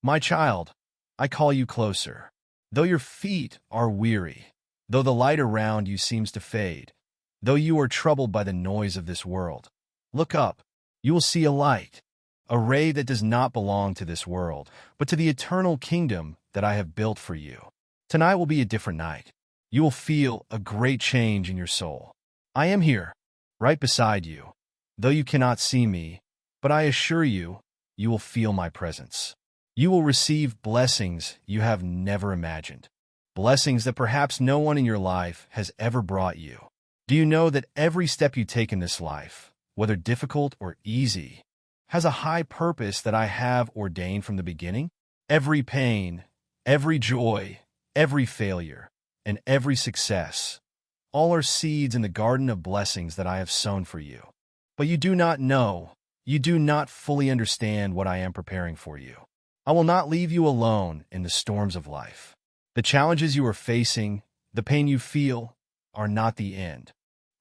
My child, I call you closer. Though your feet are weary, though the light around you seems to fade, though you are troubled by the noise of this world, look up. You will see a light, a ray that does not belong to this world, but to the eternal kingdom that I have built for you. Tonight will be a different night. You will feel a great change in your soul. I am here, right beside you, though you cannot see me, but I assure you, you will feel my presence. You will receive blessings you have never imagined, blessings that perhaps no one in your life has ever brought you. Do you know that every step you take in this life, whether difficult or easy, has a high purpose that I have ordained from the beginning? Every pain, every joy, every failure, and every success, all are seeds in the garden of blessings that I have sown for you. But you do not know, you do not fully understand what I am preparing for you. I will not leave you alone in the storms of life. The challenges you are facing, the pain you feel, are not the end.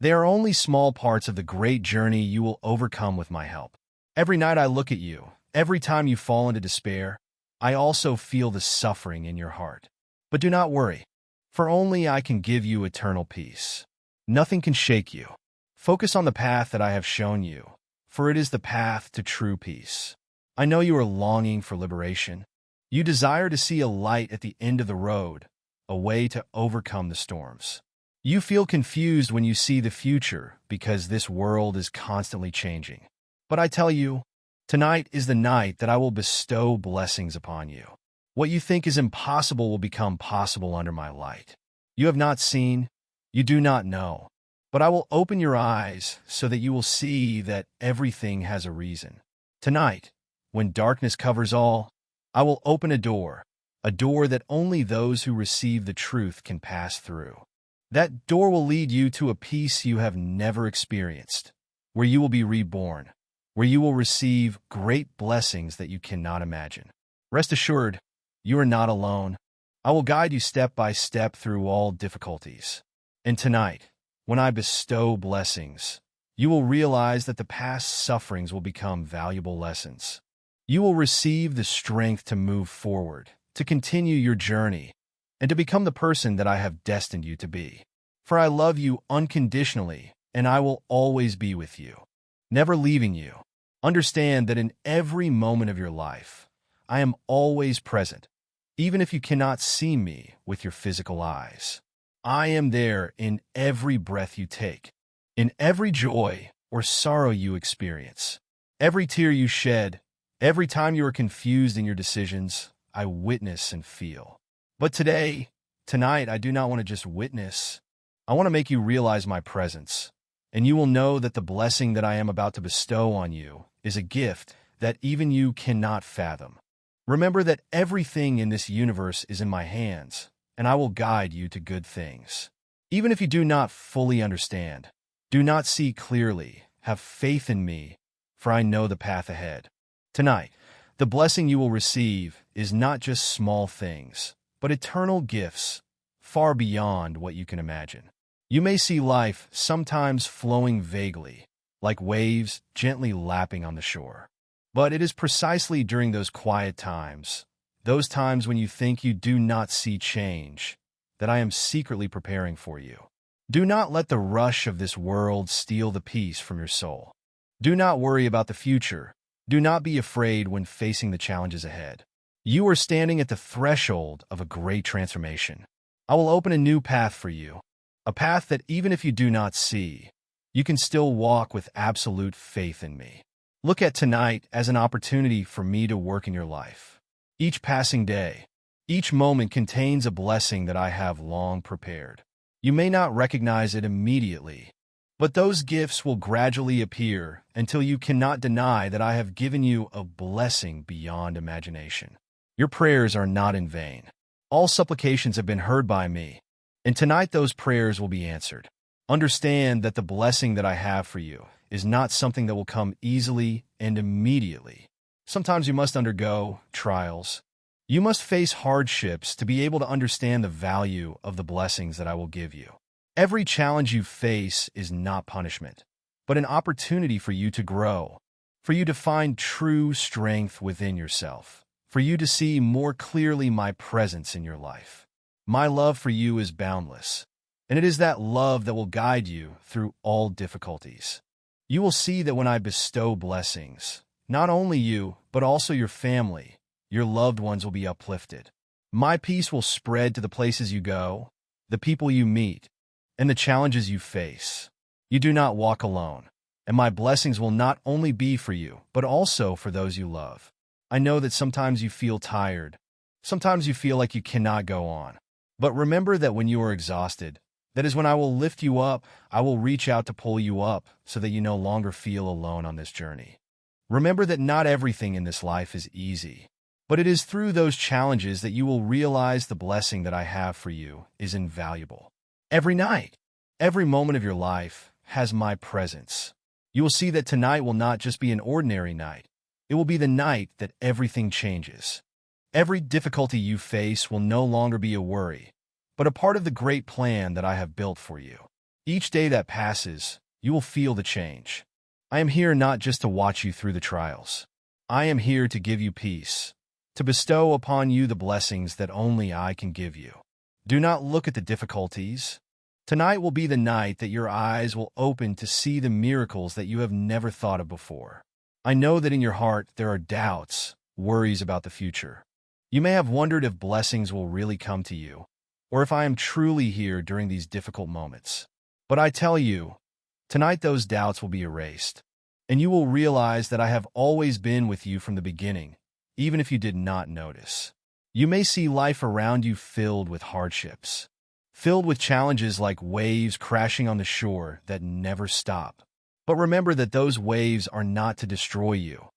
They are only small parts of the great journey you will overcome with my help. Every night I look at you, every time you fall into despair, I also feel the suffering in your heart. But do not worry, for only I can give you eternal peace. Nothing can shake you. Focus on the path that I have shown you, for it is the path to true peace. I know you are longing for liberation. You desire to see a light at the end of the road, a way to overcome the storms. You feel confused when you see the future because this world is constantly changing. But I tell you, tonight is the night that I will bestow blessings upon you. What you think is impossible will become possible under my light. You have not seen, you do not know, but I will open your eyes so that you will see that everything has a reason. Tonight, when darkness covers all, I will open a door that only those who receive the truth can pass through. That door will lead you to a peace you have never experienced, where you will be reborn, where you will receive great blessings that you cannot imagine. Rest assured, you are not alone. I will guide you step by step through all difficulties. And tonight, when I bestow blessings, you will realize that the past sufferings will become valuable lessons. You will receive the strength to move forward, to continue your journey, and to become the person that I have destined you to be. For I love you unconditionally, and I will always be with you, never leaving you. Understand that in every moment of your life, I am always present, even if you cannot see me with your physical eyes. I am there in every breath you take, in every joy or sorrow you experience, every tear you shed, every time you are confused in your decisions, I witness and feel. But tonight, I do not want to just witness. I want to make you realize my presence, and you will know that the blessing that I am about to bestow on you is a gift that even you cannot fathom. Remember that everything in this universe is in my hands, and I will guide you to good things. Even if you do not fully understand, do not see clearly, have faith in me, for I know the path ahead. Tonight, the blessing you will receive is not just small things, but eternal gifts, far beyond what you can imagine. You may see life sometimes flowing vaguely, like waves gently lapping on the shore. But it is precisely during those quiet times, those times when you think you do not see change, that I am secretly preparing for you. Do not let the rush of this world steal the peace from your soul. Do not worry about the future. Do not be afraid when facing the challenges ahead. You are standing at the threshold of a great transformation. I will open a new path for you, a path that even if you do not see, you can still walk with absolute faith in me. Look at tonight as an opportunity for me to work in your life. Each passing day, each moment contains a blessing that I have long prepared. You may not recognize it immediately, but those gifts will gradually appear until you cannot deny that I have given you a blessing beyond imagination. Your prayers are not in vain. All supplications have been heard by me, and tonight those prayers will be answered. Understand that the blessing that I have for you is not something that will come easily and immediately. Sometimes you must undergo trials. You must face hardships to be able to understand the value of the blessings that I will give you. Every challenge you face is not punishment, but an opportunity for you to grow, for you to find true strength within yourself, for for you to see more clearly my presence in your life. My love for you is boundless, and it is that love that will guide you through all difficulties. You will see that when I bestow blessings, not only you, but also your family, your loved ones will be uplifted. My peace will spread to the places you go, the people you meet, and the challenges you face. You do not walk alone, and my blessings will not only be for you, but also for those you love. I know that sometimes you feel tired. Sometimes you feel like you cannot go on. But remember that when you are exhausted, that is when I will lift you up. I will reach out to pull you up so that you no longer feel alone on this journey. Remember that not everything in this life is easy, but it is through those challenges that you will realize the blessing that I have for you is invaluable. Every night, every moment of your life has my presence. You will see that tonight will not just be an ordinary night. It will be the night that everything changes. Every difficulty you face will no longer be a worry, but a part of the great plan that I have built for you. Each day that passes, you will feel the change. I am here not just to watch you through the trials. I am here to give you peace, to bestow upon you the blessings that only I can give you. Do not look at the difficulties. Tonight will be the night that your eyes will open to see the miracles that you have never thought of before. I know that in your heart there are doubts, worries about the future. You may have wondered if blessings will really come to you, or if I am truly here during these difficult moments. But I tell you, tonight those doubts will be erased, and you will realize that I have always been with you from the beginning, even if you did not notice. You may see life around you filled with hardships, filled with challenges like waves crashing on the shore that never stop. But remember that those waves are not to destroy you,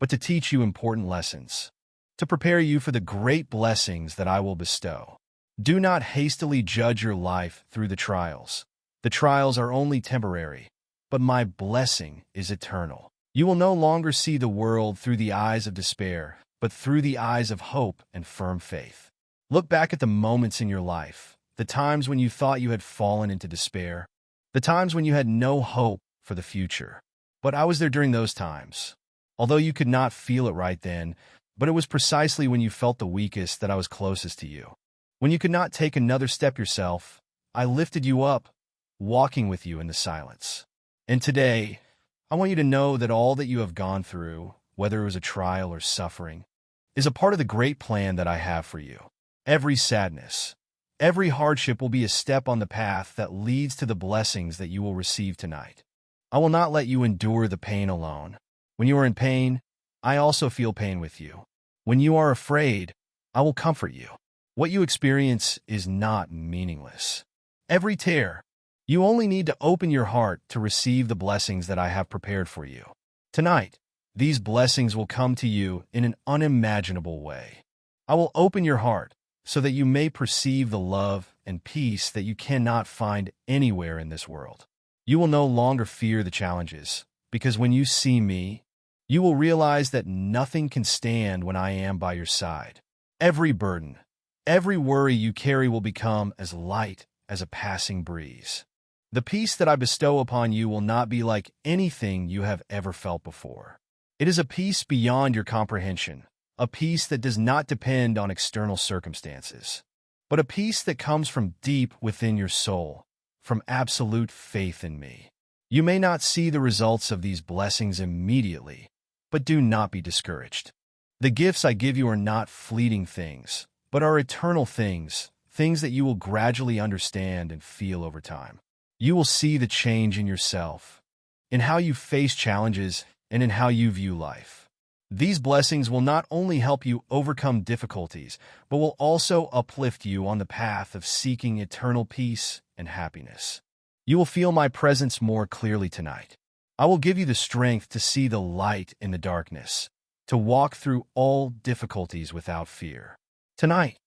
but to teach you important lessons, to prepare you for the great blessings that I will bestow. Do not hastily judge your life through the trials. The trials are only temporary, but my blessing is eternal. You will no longer see the world through the eyes of despair, but through the eyes of hope and firm faith. Look back at the moments in your life, the times when you thought you had fallen into despair, the times when you had no hope for the future. But I was there during those times. Although you could not feel it right then, but it was precisely when you felt the weakest that I was closest to you. When you could not take another step yourself, I lifted you up, walking with you in the silence. And today, I want you to know that all that you have gone through, whether it was a trial or suffering, is a part of the great plan that I have for you. Every sadness, every hardship will be a step on the path that leads to the blessings that you will receive tonight. I will not let you endure the pain alone. When you are in pain, I also feel pain with you. When you are afraid, I will comfort you. What you experience is not meaningless. Every tear, you only need to open your heart to receive the blessings that I have prepared for you. Tonight, these blessings will come to you in an unimaginable way. I will open your heart so that you may perceive the love and peace that you cannot find anywhere in this world. You will no longer fear the challenges, because when you see me, you will realize that nothing can stand when I am by your side. Every burden, every worry you carry will become as light as a passing breeze. The peace that I bestow upon you will not be like anything you have ever felt before. It is a peace beyond your comprehension, a peace that does not depend on external circumstances, but a peace that comes from deep within your soul, from absolute faith in me. You may not see the results of these blessings immediately, but do not be discouraged. The gifts I give you are not fleeting things, but are eternal things, things that you will gradually understand and feel over time. You will see the change in yourself, in how you face challenges, and in how you view life. These blessings will not only help you overcome difficulties, but will also uplift you on the path of seeking eternal peace and happiness. You will feel my presence more clearly tonight. I will give you the strength to see the light in the darkness, to walk through all difficulties without fear. Tonight,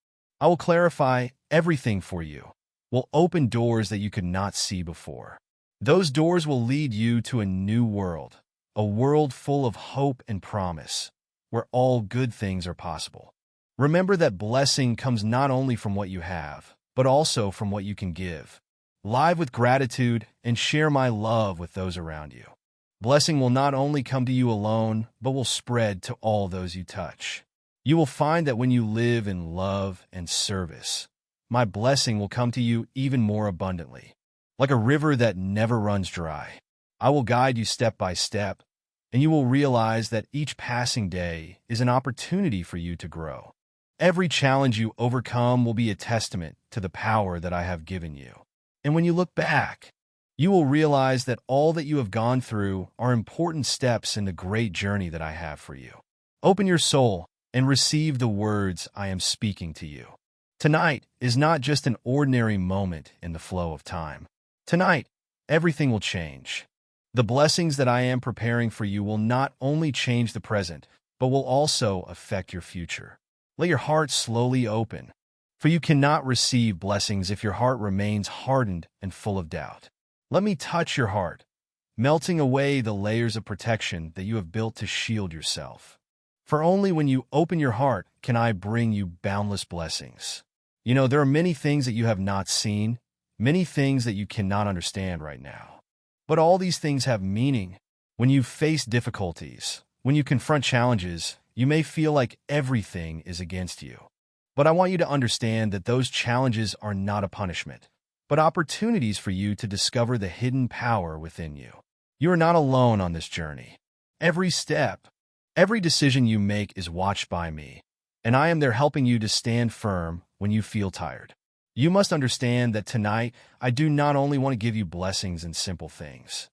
I will clarify everything for you, will open doors that you could not see before. Those doors will lead you to a new world, a world full of hope and promise, where all good things are possible. Remember that blessing comes not only from what you have, but also from what you can give. Live with gratitude and share my love with those around you. Blessing will not only come to you alone, but will spread to all those you touch. You will find that when you live in love and service, my blessing will come to you even more abundantly. Like a river that never runs dry, I will guide you step by step, and you will realize that each passing day is an opportunity for you to grow. Every challenge you overcome will be a testament to the power that I have given you. And when you look back, you will realize that all that you have gone through are important steps in the great journey that I have for you. Open your soul and receive the words I am speaking to you. Tonight is not just an ordinary moment in the flow of time. Tonight, everything will change. The blessings that I am preparing for you will not only change the present, but will also affect your future. Let your heart slowly open, for you cannot receive blessings if your heart remains hardened and full of doubt. Let me touch your heart, melting away the layers of protection that you have built to shield yourself. For only when you open your heart can I bring you boundless blessings. You know, there are many things that you have not seen, many things that you cannot understand right now. But all these things have meaning. When you face difficulties, when you confront challenges, you may feel like everything is against you. But I want you to understand that those challenges are not a punishment, but opportunities for you to discover the hidden power within you. You are not alone on this journey. Every step, every decision you make is watched by me, and I am there helping you to stand firm when you feel tired. You must understand that tonight, I do not only want to give you blessings and simple things.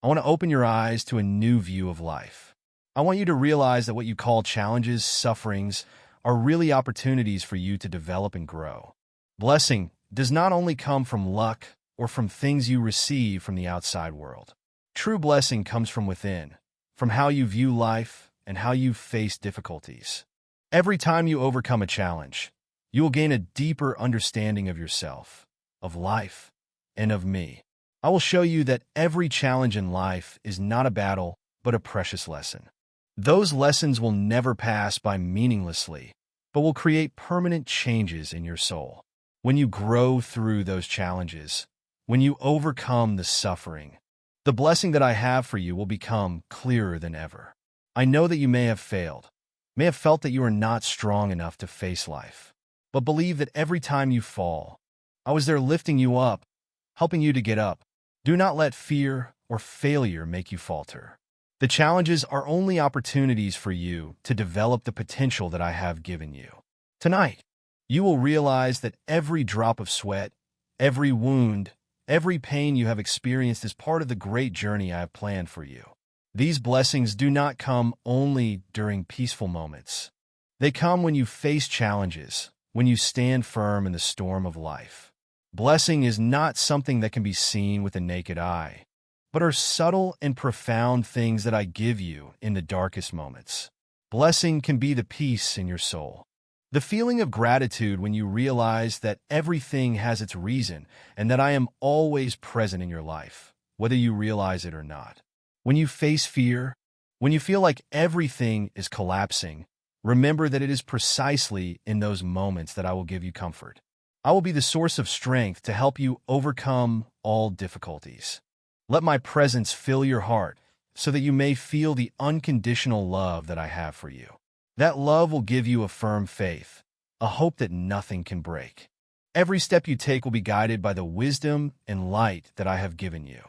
I want to open your eyes to a new view of life. I want you to realize that what you call challenges, sufferings, are really opportunities for you to develop and grow. Blessing does not only come from luck or from things you receive from the outside world. True blessing comes from within, from how you view life and how you face difficulties. Every time you overcome a challenge, you will gain a deeper understanding of yourself, of life, and of me. I will show you that every challenge in life is not a battle, but a precious lesson. Those lessons will never pass by meaninglessly, but will create permanent changes in your soul. When you grow through those challenges, when you overcome the suffering, the blessing that I have for you will become clearer than ever. I know that you may have failed, may have felt that you are not strong enough to face life. But believe that every time you fall, I was there lifting you up, helping you to get up. Do not let fear or failure make you falter. The challenges are only opportunities for you to develop the potential that I have given you. Tonight, you will realize that every drop of sweat, every wound, every pain you have experienced is part of the great journey I have planned for you. These blessings do not come only during peaceful moments. They come when you face challenges, when you stand firm in the storm of life. Blessing is not something that can be seen with the naked eye, but are subtle and profound things that I give you in the darkest moments. Blessing can be the peace in your soul, the feeling of gratitude when you realize that everything has its reason and that I am always present in your life, whether you realize it or not. When you face fear, when you feel like everything is collapsing, remember that it is precisely in those moments that I will give you comfort. I will be the source of strength to help you overcome all difficulties. Let my presence fill your heart so that you may feel the unconditional love that I have for you. That love will give you a firm faith, a hope that nothing can break. Every step you take will be guided by the wisdom and light that I have given you.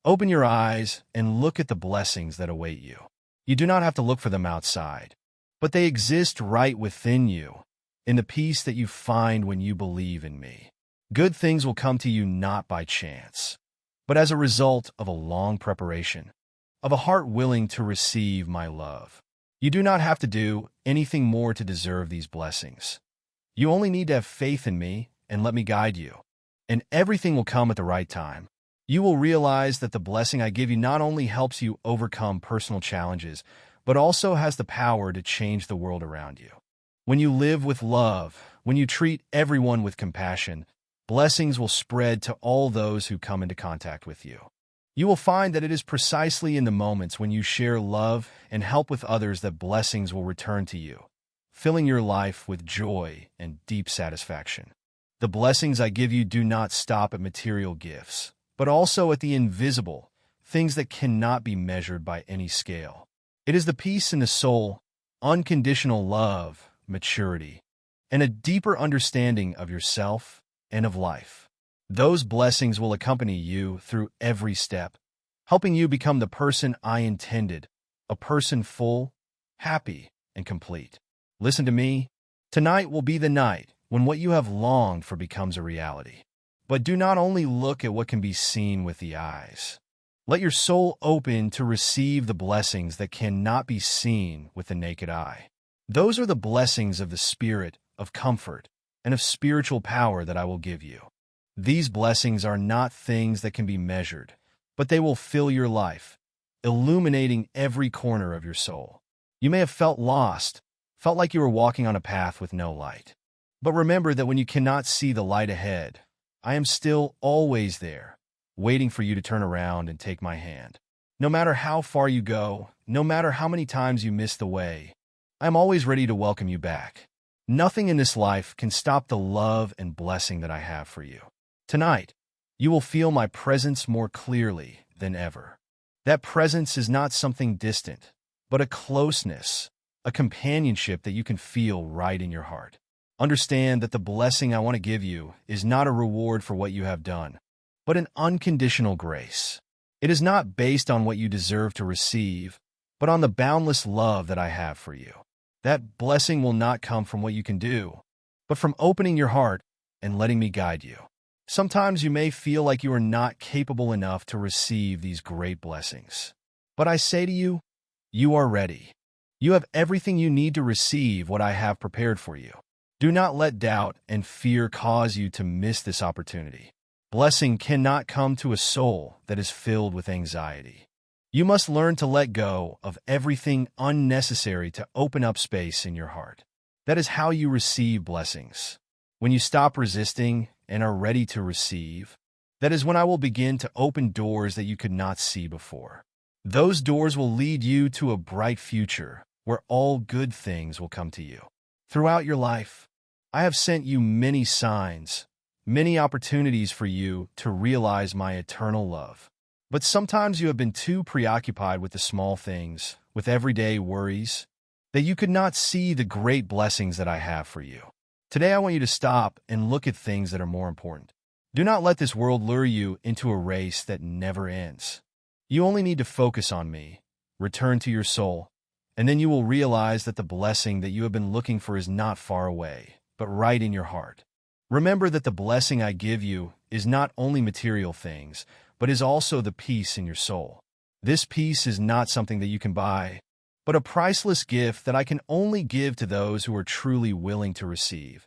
Open your eyes and look at the blessings that await you. You do not have to look for them outside, but they exist right within you, in the peace that you find when you believe in me. Good things will come to you not by chance, but as a result of a long preparation, of a heart willing to receive my love. You do not have to do anything more to deserve these blessings. You only need to have faith in me and let me guide you, and everything will come at the right time. You will realize that the blessing I give you not only helps you overcome personal challenges, but also has the power to change the world around you. When you live with love, when you treat everyone with compassion, blessings will spread to all those who come into contact with you. You will find that it is precisely in the moments when you share love and help with others that blessings will return to you, filling your life with joy and deep satisfaction. The blessings I give you do not stop at material gifts, but also at the invisible, things that cannot be measured by any scale. It is the peace in the soul, unconditional love, maturity, and a deeper understanding of yourself and of life. Those blessings will accompany you through every step, helping you become the person I intended, a person full, happy, and complete. Listen to me. Tonight will be the night when what you have longed for becomes a reality. But do not only look at what can be seen with the eyes. Let your soul open to receive the blessings that cannot be seen with the naked eye. Those are the blessings of the Spirit, of comfort, and of spiritual power that I will give you. These blessings are not things that can be measured, but they will fill your life, illuminating every corner of your soul. You may have felt lost, felt like you were walking on a path with no light. But remember that when you cannot see the light ahead, I am still always there, waiting for you to turn around and take my hand. No matter how far you go, no matter how many times you miss the way, I am always ready to welcome you back. Nothing in this life can stop the love and blessing that I have for you. Tonight, you will feel my presence more clearly than ever. That presence is not something distant, but a closeness, a companionship that you can feel right in your heart. Understand that the blessing I want to give you is not a reward for what you have done, but an unconditional grace. It is not based on what you deserve to receive, but on the boundless love that I have for you. That blessing will not come from what you can do, but from opening your heart and letting me guide you. Sometimes you may feel like you are not capable enough to receive these great blessings. But I say to you, you are ready. You have everything you need to receive what I have prepared for you. Do not let doubt and fear cause you to miss this opportunity. Blessing cannot come to a soul that is filled with anxiety. You must learn to let go of everything unnecessary to open up space in your heart. That is how you receive blessings. When you stop resisting and are ready to receive, that is when I will begin to open doors that you could not see before. Those doors will lead you to a bright future where all good things will come to you. Throughout your life, I have sent you many signs, many opportunities for you to realize my eternal love. But sometimes you have been too preoccupied with the small things, with everyday worries, that you could not see the great blessings that I have for you. Today I want you to stop and look at things that are more important. Do not let this world lure you into a race that never ends. You only need to focus on me, return to your soul, and then you will realize that the blessing that you have been looking for is not far away, but right in your heart. Remember that the blessing I give you is not only material things, but is also the peace in your soul. This peace is not something that you can buy, but a priceless gift that I can only give to those who are truly willing to receive,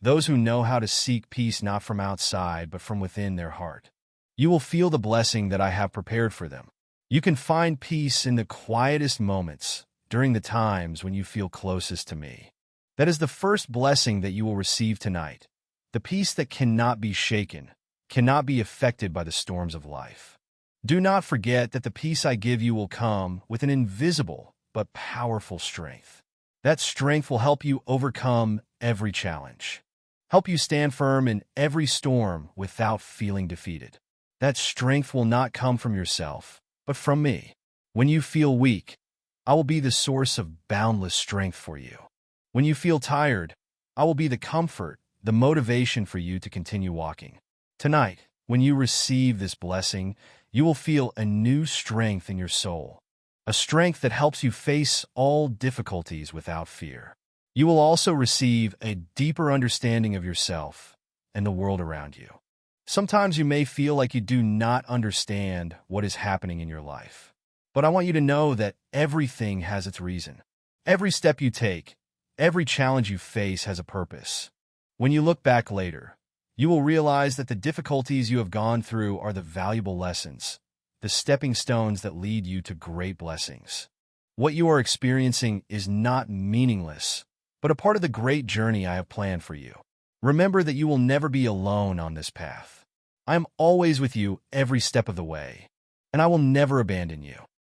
those who know how to seek peace not from outside, but from within their heart. You will feel the blessing that I have prepared for them. You can find peace in the quietest moments, during the times when you feel closest to me. That is the first blessing that you will receive tonight, the peace that cannot be shaken, cannot be affected by the storms of life. Do not forget that the peace I give you will come with an invisible but powerful strength. That strength will help you overcome every challenge, help you stand firm in every storm without feeling defeated. That strength will not come from yourself, but from me. When you feel weak, I will be the source of boundless strength for you. When you feel tired, I will be the comfort, the motivation for you to continue walking. Tonight, when you receive this blessing, you will feel a new strength in your soul, a strength that helps you face all difficulties without fear. You will also receive a deeper understanding of yourself and the world around you. Sometimes you may feel like you do not understand what is happening in your life. But I want you to know that everything has its reason. Every step you take, every challenge you face has a purpose. When you look back later, you will realize that the difficulties you have gone through are the valuable lessons, the stepping stones that lead you to great blessings. What you are experiencing is not meaningless, but a part of the great journey I have planned for you. Remember that you will never be alone on this path. I am always with you every step of the way, and I will never abandon you.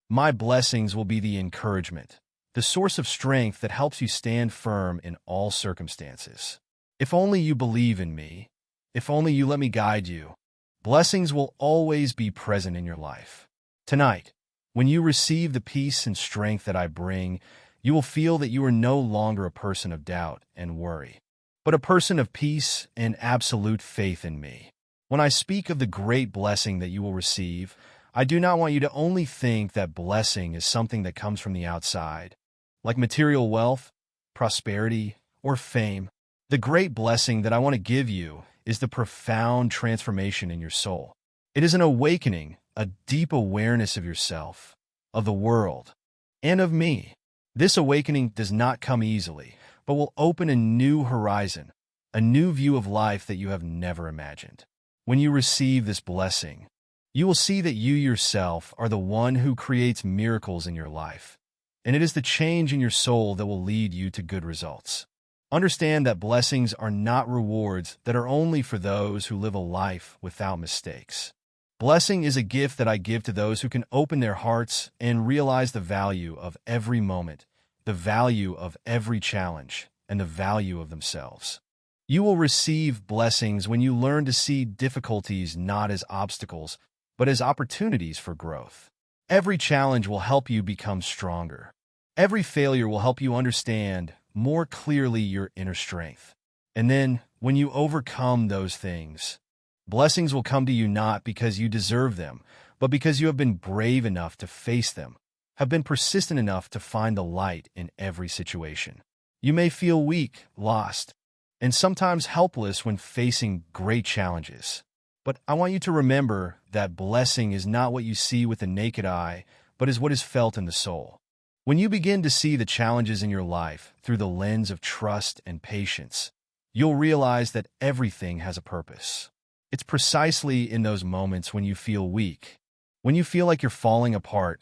My blessings will be the encouragement, the source of strength that helps you stand firm in all circumstances. If only you believe in me, if only you let me guide you, blessings will always be present in your life. Tonight, when you receive the peace and strength that I bring, You will feel that you are no longer a person of doubt and worry, but a person of peace and absolute faith in me. When I speak of the great blessing that you will receive, I do not want you to only think that blessing is something that comes from the outside, like material wealth, prosperity, or fame. The great blessing that I want to give you is the profound transformation in your soul. It is an awakening, a deep awareness of yourself, of the world, and of me. This awakening does not come easily, but will open a new horizon, a new view of life that you have never imagined. When you receive this blessing, you will see that you yourself are the one who creates miracles in your life, and it is the change in your soul that will lead you to good results. Understand that blessings are not rewards that are only for those who live a life without mistakes. Blessing is a gift that I give to those who can open their hearts and realize the value of every moment, the value of every challenge, and the value of themselves. You will receive blessings when you learn to see difficulties not as obstacles, but as opportunities for growth. Every challenge will help you become stronger. Every failure will help you understand more clearly your inner strength. And then, when you overcome those things, blessings will come to you not because you deserve them, but because you have been brave enough to face them, have been persistent enough to find the light in every situation. You may feel weak, lost, and sometimes helpless when facing great challenges. But I want you to remember that blessing is not what you see with the naked eye, but is what is felt in the soul. When you begin to see the challenges in your life through the lens of trust and patience, you'll realize that everything has a purpose. It's precisely in those moments when you feel weak, when you feel like you're falling apart,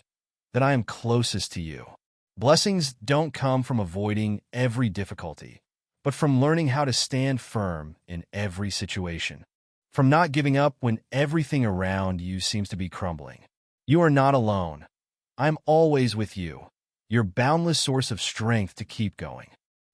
that I am closest to you. Blessings don't come from avoiding every difficulty, but from learning how to stand firm in every situation, from not giving up when everything around you seems to be crumbling. You are not alone. I'm always with you, your boundless source of strength to keep going.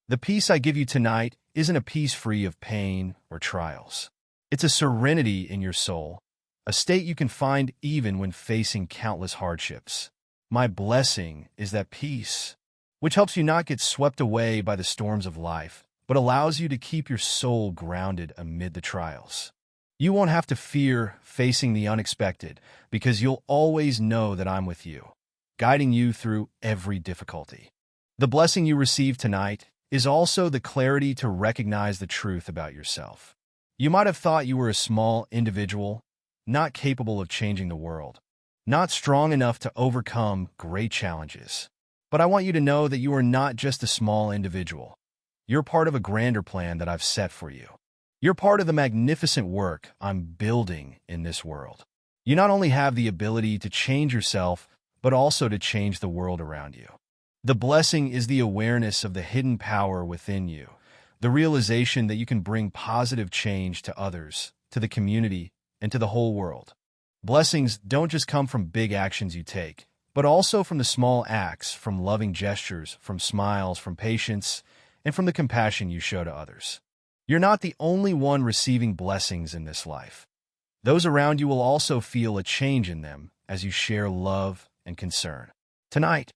The peace I give you tonight isn't a peace free of pain or trials. It's a serenity in your soul, a state you can find even when facing countless hardships. My blessing is that peace, which helps you not get swept away by the storms of life, but allows you to keep your soul grounded amid the trials. You won't have to fear facing the unexpected because you'll always know that I'm with you, guiding you through every difficulty. The blessing you receive tonight is also the clarity to recognize the truth about yourself. You might have thought you were a small individual, not capable of changing the world, not strong enough to overcome great challenges. But I want you to know that you are not just a small individual. You're part of a grander plan that I've set for you. You're part of the magnificent work I'm building in this world. You not only have the ability to change yourself, but also to change the world around you. The blessing is the awareness of the hidden power within you, the realization that you can bring positive change to others, to the community, and to the whole world. Blessings don't just come from big actions you take, but also from the small acts, from loving gestures, from smiles, from patience, and from the compassion you show to others. You're not the only one receiving blessings in this life. Those around you will also feel a change in them as you share love and concern. Tonight,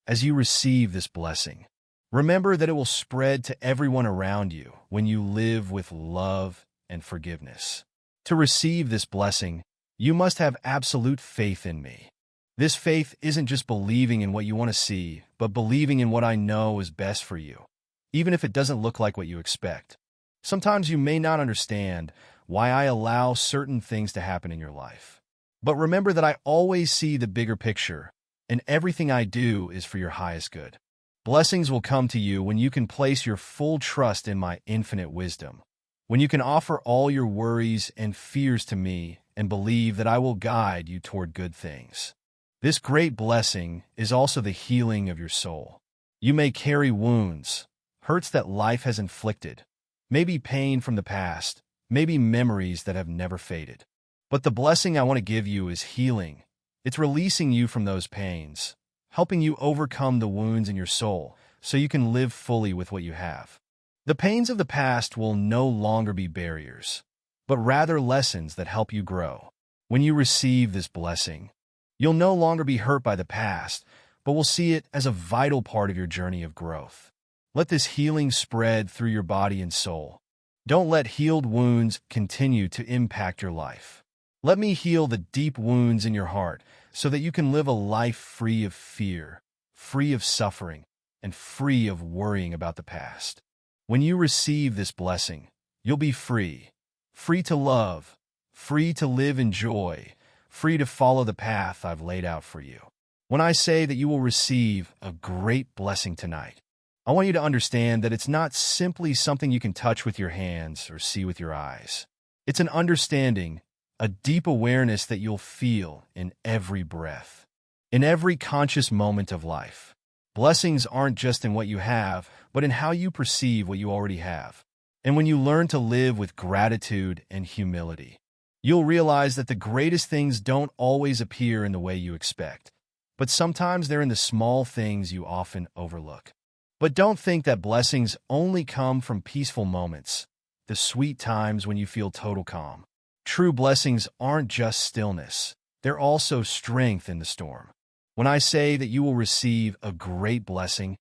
as you receive this blessing, remember that it will spread to everyone around you when you live with love and forgiveness. To receive this blessing, you must have absolute faith in me. This faith isn't just believing in what you want to see, but believing in what I know is best for you, even if it doesn't look like what you expect. Sometimes you may not understand why I allow certain things to happen in your life. But remember that I always see the bigger picture, and everything I do is for your highest good. Blessings will come to you when you can place your full trust in my infinite wisdom, when you can offer all your worries and fears to me and believe that I will guide you toward good things. This great blessing is also the healing of your soul. You may carry wounds, hurts that life has inflicted, maybe pain from the past, maybe memories that have never faded. But the blessing I want to give you is healing. It's releasing you from those pains, helping you overcome the wounds in your soul so you can live fully with what you have. The pains of the past will no longer be barriers, but rather lessons that help you grow. When you receive this blessing, you'll no longer be hurt by the past, but will see it as a vital part of your journey of growth. Let this healing spread through your body and soul. Don't let healed wounds continue to impact your life. Let me heal the deep wounds in your heart so that you can live a life free of fear, free of suffering, and free of worrying about the past. When you receive this blessing, you'll be free. Free to love, free to live in joy, free to follow the path I've laid out for you. When I say that you will receive a great blessing tonight, I want you to understand that it's not simply something you can touch with your hands or see with your eyes. It's an understanding, a deep awareness that you'll feel in every breath, in every conscious moment of life. Blessings aren't just in what you have, but in how you perceive what you already have. And when you learn to live with gratitude and humility, you'll realize that the greatest things don't always appear in the way you expect, but sometimes they're in the small things you often overlook. But don't think that blessings only come from peaceful moments, the sweet times when you feel total calm. True blessings aren't just stillness, they're also strength in the storm. When I say that you will receive a great blessing,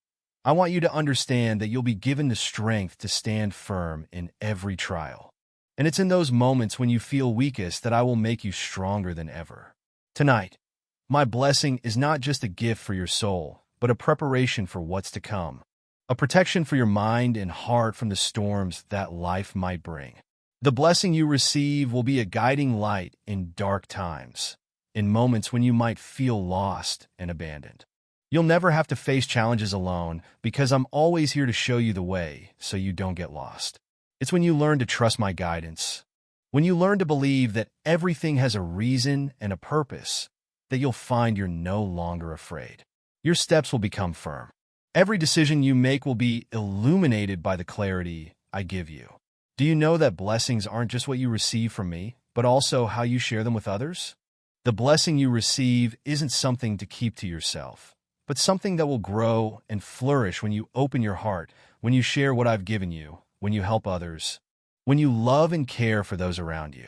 I want you to understand that you'll be given the strength to stand firm in every trial. And it's in those moments when you feel weakest that I will make you stronger than ever. Tonight, my blessing is not just a gift for your soul, but a preparation for what's to come. A protection for your mind and heart from the storms that life might bring. The blessing you receive will be a guiding light in dark times, in moments when you might feel lost and abandoned. You'll never have to face challenges alone because I'm always here to show you the way so you don't get lost. It's when you learn to trust my guidance, when you learn to believe that everything has a reason and a purpose, that you'll find you're no longer afraid. Your steps will become firm. Every decision you make will be illuminated by the clarity I give you. Do you know that blessings aren't just what you receive from me, but also how you share them with others? The blessing you receive isn't something to keep to yourself, but something that will grow and flourish when you open your heart, when you share what I've given you, when you help others, when you love and care for those around you.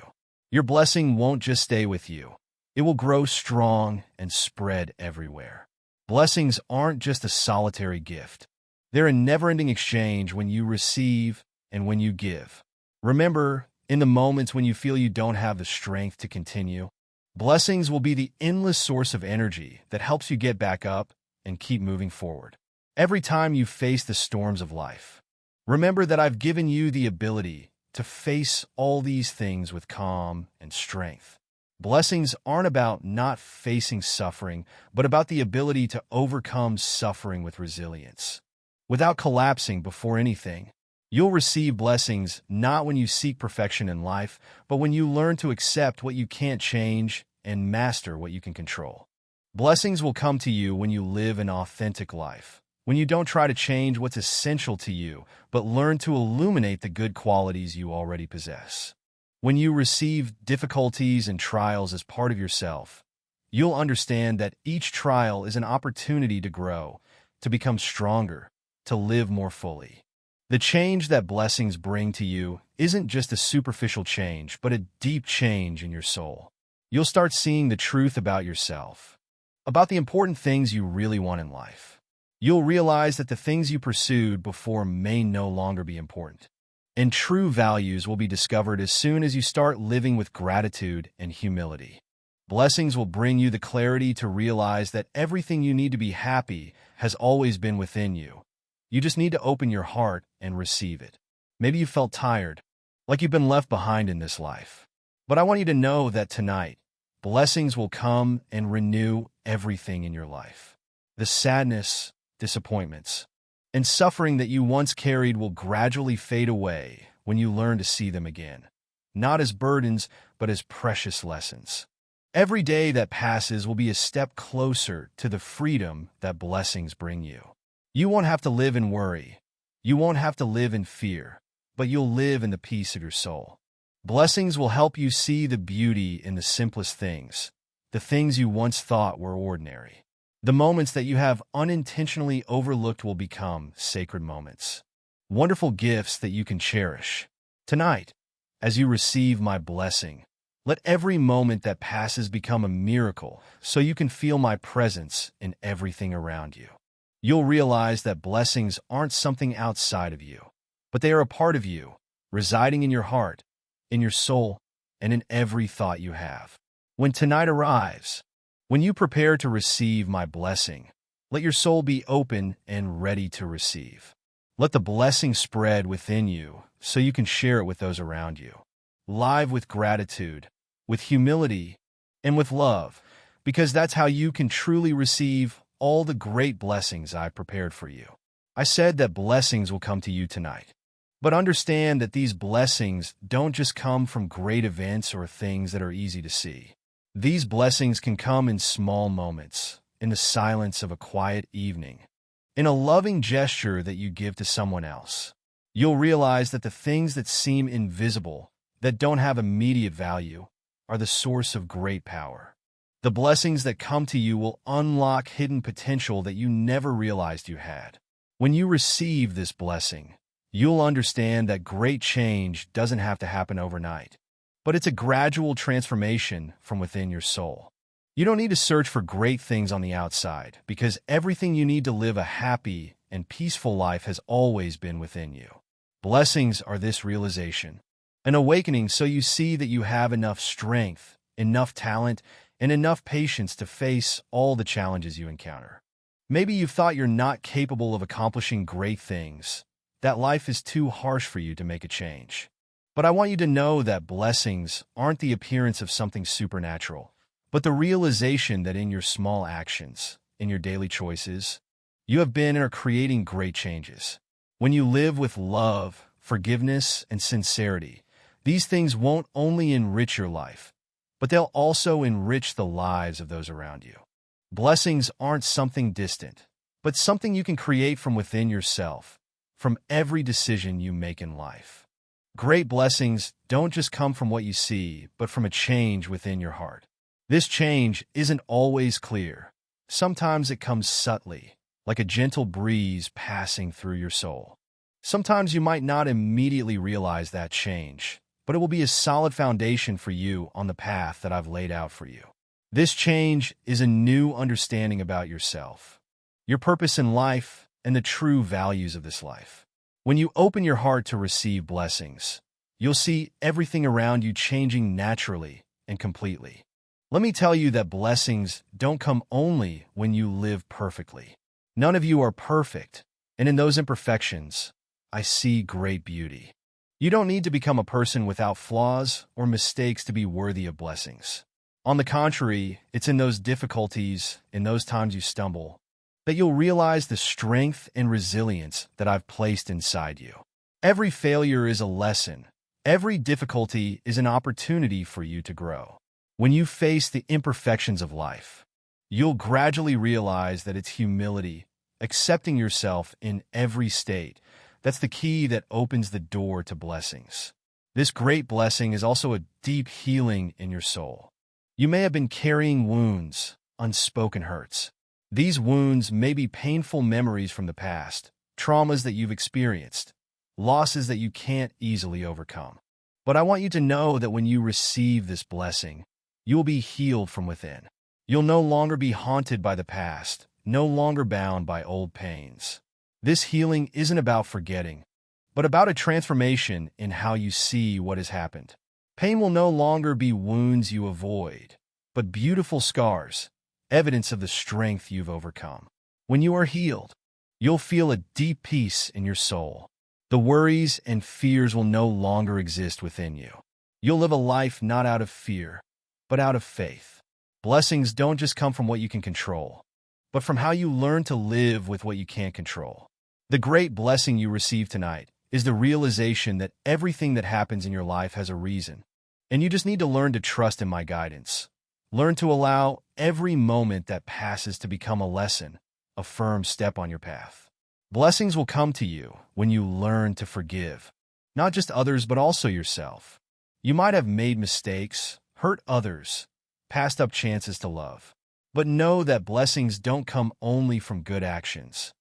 Your blessing won't just stay with you. It will grow strong and spread everywhere. Blessings aren't just a solitary gift. They're a never-ending exchange when you receive and when you give. Remember, in the moments when you feel you don't have the strength to continue, blessings will be the endless source of energy that helps you get back up and keep moving forward. Every time you face the storms of life, remember that I've given you the ability to face all these things with calm and strength. Blessings aren't about not facing suffering, but about the ability to overcome suffering with resilience. Without collapsing before anything, you'll receive blessings not when you seek perfection in life, but when you learn to accept what you can't change and master what you can control. Blessings will come to you when you live an authentic life, when you don't try to change what's essential to you, but learn to illuminate the good qualities you already possess. When you receive difficulties and trials as part of yourself, you'll understand that each trial is an opportunity to grow, to become stronger, to live more fully. The change that blessings bring to you isn't just a superficial change, but a deep change in your soul. You'll start seeing the truth about yourself, about the important things you really want in life. You'll realize that the things you pursued before may no longer be important. And true values will be discovered as soon as you start living with gratitude and humility. Blessings will bring you the clarity to realize that everything you need to be happy has always been within you. You just need to open your heart and receive it. Maybe you felt tired, like you've been left behind in this life. But I want you to know that tonight, blessings will come and renew everything in your life. The sadness, disappointments, and suffering that you once carried will gradually fade away when you learn to see them again, not as burdens, but as precious lessons. Every day that passes will be a step closer to the freedom that blessings bring you. You won't have to live in worry. You won't have to live in fear, but you'll live in the peace of your soul. Blessings will help you see the beauty in the simplest things, the things you once thought were ordinary. The moments that you have unintentionally overlooked will become sacred moments, wonderful gifts that you can cherish. Tonight, as you receive my blessing, Let every moment that passes become a miracle so you can feel my presence in everything around you. You'll realize that blessings aren't something outside of you, but they are a part of you, residing in your heart, in your soul, and in every thought you have. When tonight arrives, when you prepare to receive my blessing, let your soul be open and ready to receive. Let the blessing spread within you so you can share it with those around you. Live with gratitude, with humility, and with love, because that's how you can truly receive all the great blessings I've prepared for you. I said that blessings will come to you tonight. But understand that these blessings don't just come from great events or things that are easy to see. These blessings can come in small moments, in the silence of a quiet evening, in a loving gesture that you give to someone else. You'll realize that the things that seem invisible, that don't have immediate value, are the source of great power. The blessings that come to you will unlock hidden potential that you never realized you had. When you receive this blessing, you'll understand that great change doesn't have to happen overnight, but it's a gradual transformation from within your soul. You don't need to search for great things on the outside, because everything you need to live a happy and peaceful life has always been within you. Blessings are this realization, an awakening so you see that you have enough strength, enough talent, and enough patience to face all the challenges you encounter. Maybe you've thought you're not capable of accomplishing great things, that life is too harsh for you to make a change. But I want you to know that blessings aren't the appearance of something supernatural, but the realization that in your small actions, in your daily choices, you have been and are creating great changes. When you live with love, forgiveness, and sincerity, these things won't only enrich your life, but they'll also enrich the lives of those around you. Blessings aren't something distant, but something you can create from within yourself, from every decision you make in life. Great blessings don't just come from what you see, but from a change within your heart. This change isn't always clear. Sometimes it comes subtly, like a gentle breeze passing through your soul. Sometimes you might not immediately realize that change, but it will be a solid foundation for you on the path that I've laid out for you. This change is a new understanding about yourself, your purpose in life, and the true values of this life. When you open your heart to receive blessings, you'll see everything around you changing naturally and completely. Let me tell you that blessings don't come only when you live perfectly. None of you are perfect, and in those imperfections, I see great beauty. You don't need to become a person without flaws or mistakes to be worthy of blessings. On the contrary, it's in those difficulties, in those times you stumble, that you'll realize the strength and resilience that I've placed inside you. Every failure is a lesson. Every difficulty is an opportunity for you to grow. When you face the imperfections of life, you'll gradually realize that it's humility, accepting yourself in every state, that's the key that opens the door to blessings. This great blessing is also a deep healing in your soul. You may have been carrying wounds, unspoken hurts. These wounds may be painful memories from the past, traumas that you've experienced, losses that you can't easily overcome. But I want you to know that when you receive this blessing, you will be healed from within. You'll no longer be haunted by the past, no longer bound by old pains. This healing isn't about forgetting, but about a transformation in how you see what has happened. Pain will no longer be wounds you avoid, but beautiful scars, evidence of the strength you've overcome. When you are healed, you'll feel a deep peace in your soul. The worries and fears will no longer exist within you. You'll live a life not out of fear, but out of faith. Blessings don't just come from what you can control, but from how you learn to live with what you can't control. The great blessing you receive tonight is the realization that everything that happens in your life has a reason, and you just need to learn to trust in my guidance. Learn to allow every moment that passes to become a lesson, a firm step on your path. Blessings will come to you when you learn to forgive, not just others but also yourself. You might have made mistakes, hurt others, passed up chances to love. But know that blessings don't come only from good actions,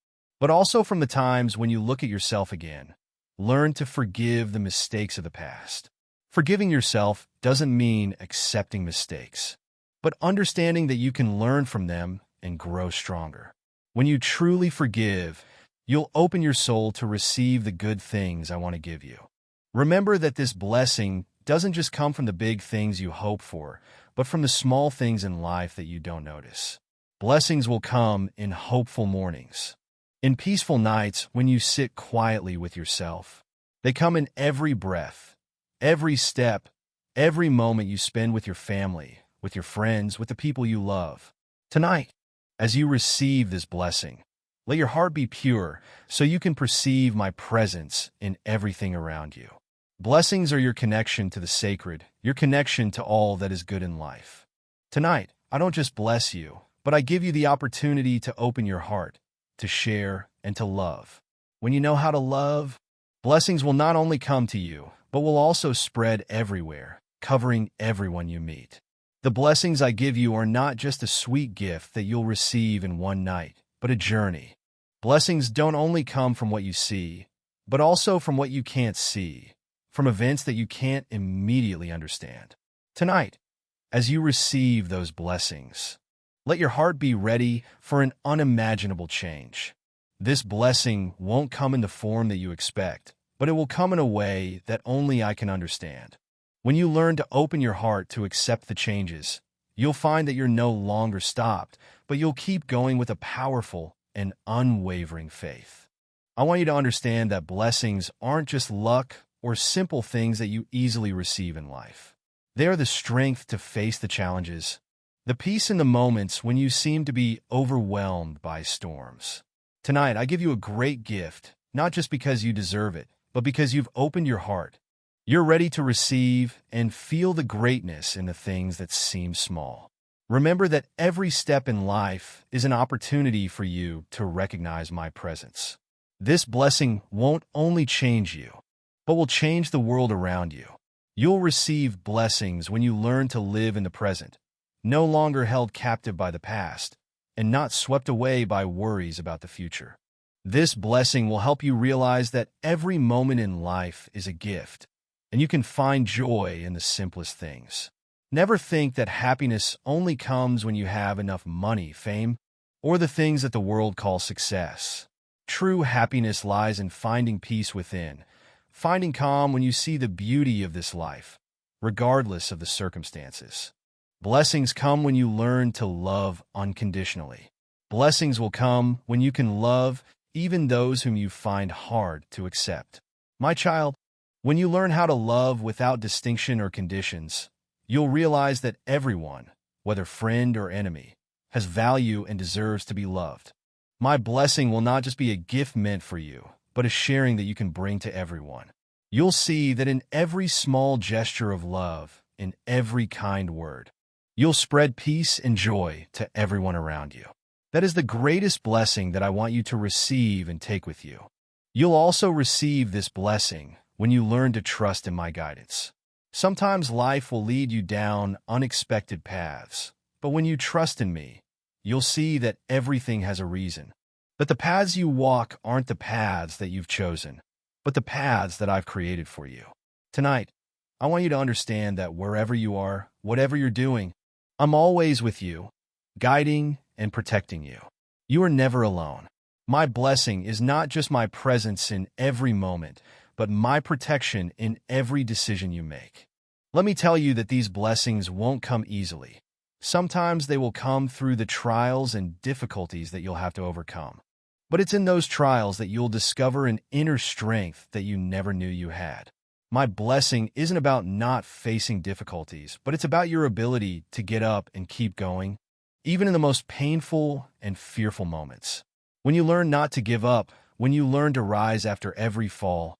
but also from the times when you look at yourself again. Learn to forgive the mistakes of the past. Forgiving yourself doesn't mean accepting mistakes, but understanding that you can learn from them and grow stronger. When you truly forgive, you'll open your soul to receive the good things I want to give you. Remember that this blessing doesn't just come from the big things you hope for, but from the small things in life that you don't notice. Blessings will come in hopeful mornings, in peaceful nights when you sit quietly with yourself. They come in every breath, every step, every moment you spend with your family, with your friends, with the people you love. Tonight, as you receive this blessing, let your heart be pure so you can perceive my presence in everything around you. Blessings are your connection to the sacred, your connection to all that is good in life. Tonight, I don't just bless you, but I give you the opportunity to open your heart, to share, and to love. When you know how to love, blessings will not only come to you, but will also spread everywhere, covering everyone you meet. The blessings I give you are not just a sweet gift that you'll receive in one night, but a journey. Blessings don't only come from what you see, but also from what you can't see, from events that you can't immediately understand. Tonight, as you receive those blessings, let your heart be ready for an unimaginable change. This blessing won't come in the form that you expect, but it will come in a way that only I can understand. When you learn to open your heart to accept the changes, you'll find that you're no longer stopped, but you'll keep going with a powerful and unwavering faith. I want you to understand that blessings aren't just luck or simple things that you easily receive in life. They are the strength to face the challenges, the peace in the moments when you seem to be overwhelmed by storms. Tonight, I give you a great gift, not just because you deserve it, but because you've opened your heart. You're ready to receive and feel the greatness in the things that seem small. Remember that every step in life is an opportunity for you to recognize my presence. This blessing won't only change you, but will change the world around you. You'll receive blessings when you learn to live in the present, no longer held captive by the past, and not swept away by worries about the future. This blessing will help you realize that every moment in life is a gift, and you can find joy in the simplest things. Never think that happiness only comes when you have enough money, fame, or the things that the world calls success. True happiness lies in finding peace within, finding calm when you see the beauty of this life, regardless of the circumstances. Blessings come when you learn to love unconditionally. Blessings will come when you can love even those whom you find hard to accept. My child, when you learn how to love without distinction or conditions, you'll realize that everyone, whether friend or enemy, has value and deserves to be loved. My blessing will not just be a gift meant for you, but a sharing that you can bring to everyone. You'll see that in every small gesture of love, in every kind word, you'll spread peace and joy to everyone around you. That is the greatest blessing that I want you to receive and take with you. You'll also receive this blessing when you learn to trust in my guidance. Sometimes life will lead you down unexpected paths, but when you trust in me, you'll see that everything has a reason. That the paths you walk aren't the paths that you've chosen, but the paths that I've created for you. Tonight, I want you to understand that wherever you are, whatever you're doing, I'm always with you, guiding and protecting you. You are never alone. My blessing is not just my presence in every moment, but my protection in every decision you make. Let me tell you that these blessings won't come easily. Sometimes they will come through the trials and difficulties that you'll have to overcome. But it's in those trials that you'll discover an inner strength that you never knew you had. My blessing isn't about not facing difficulties, but it's about your ability to get up and keep going, even in the most painful and fearful moments. When you learn not to give up, when you learn to rise after every fall,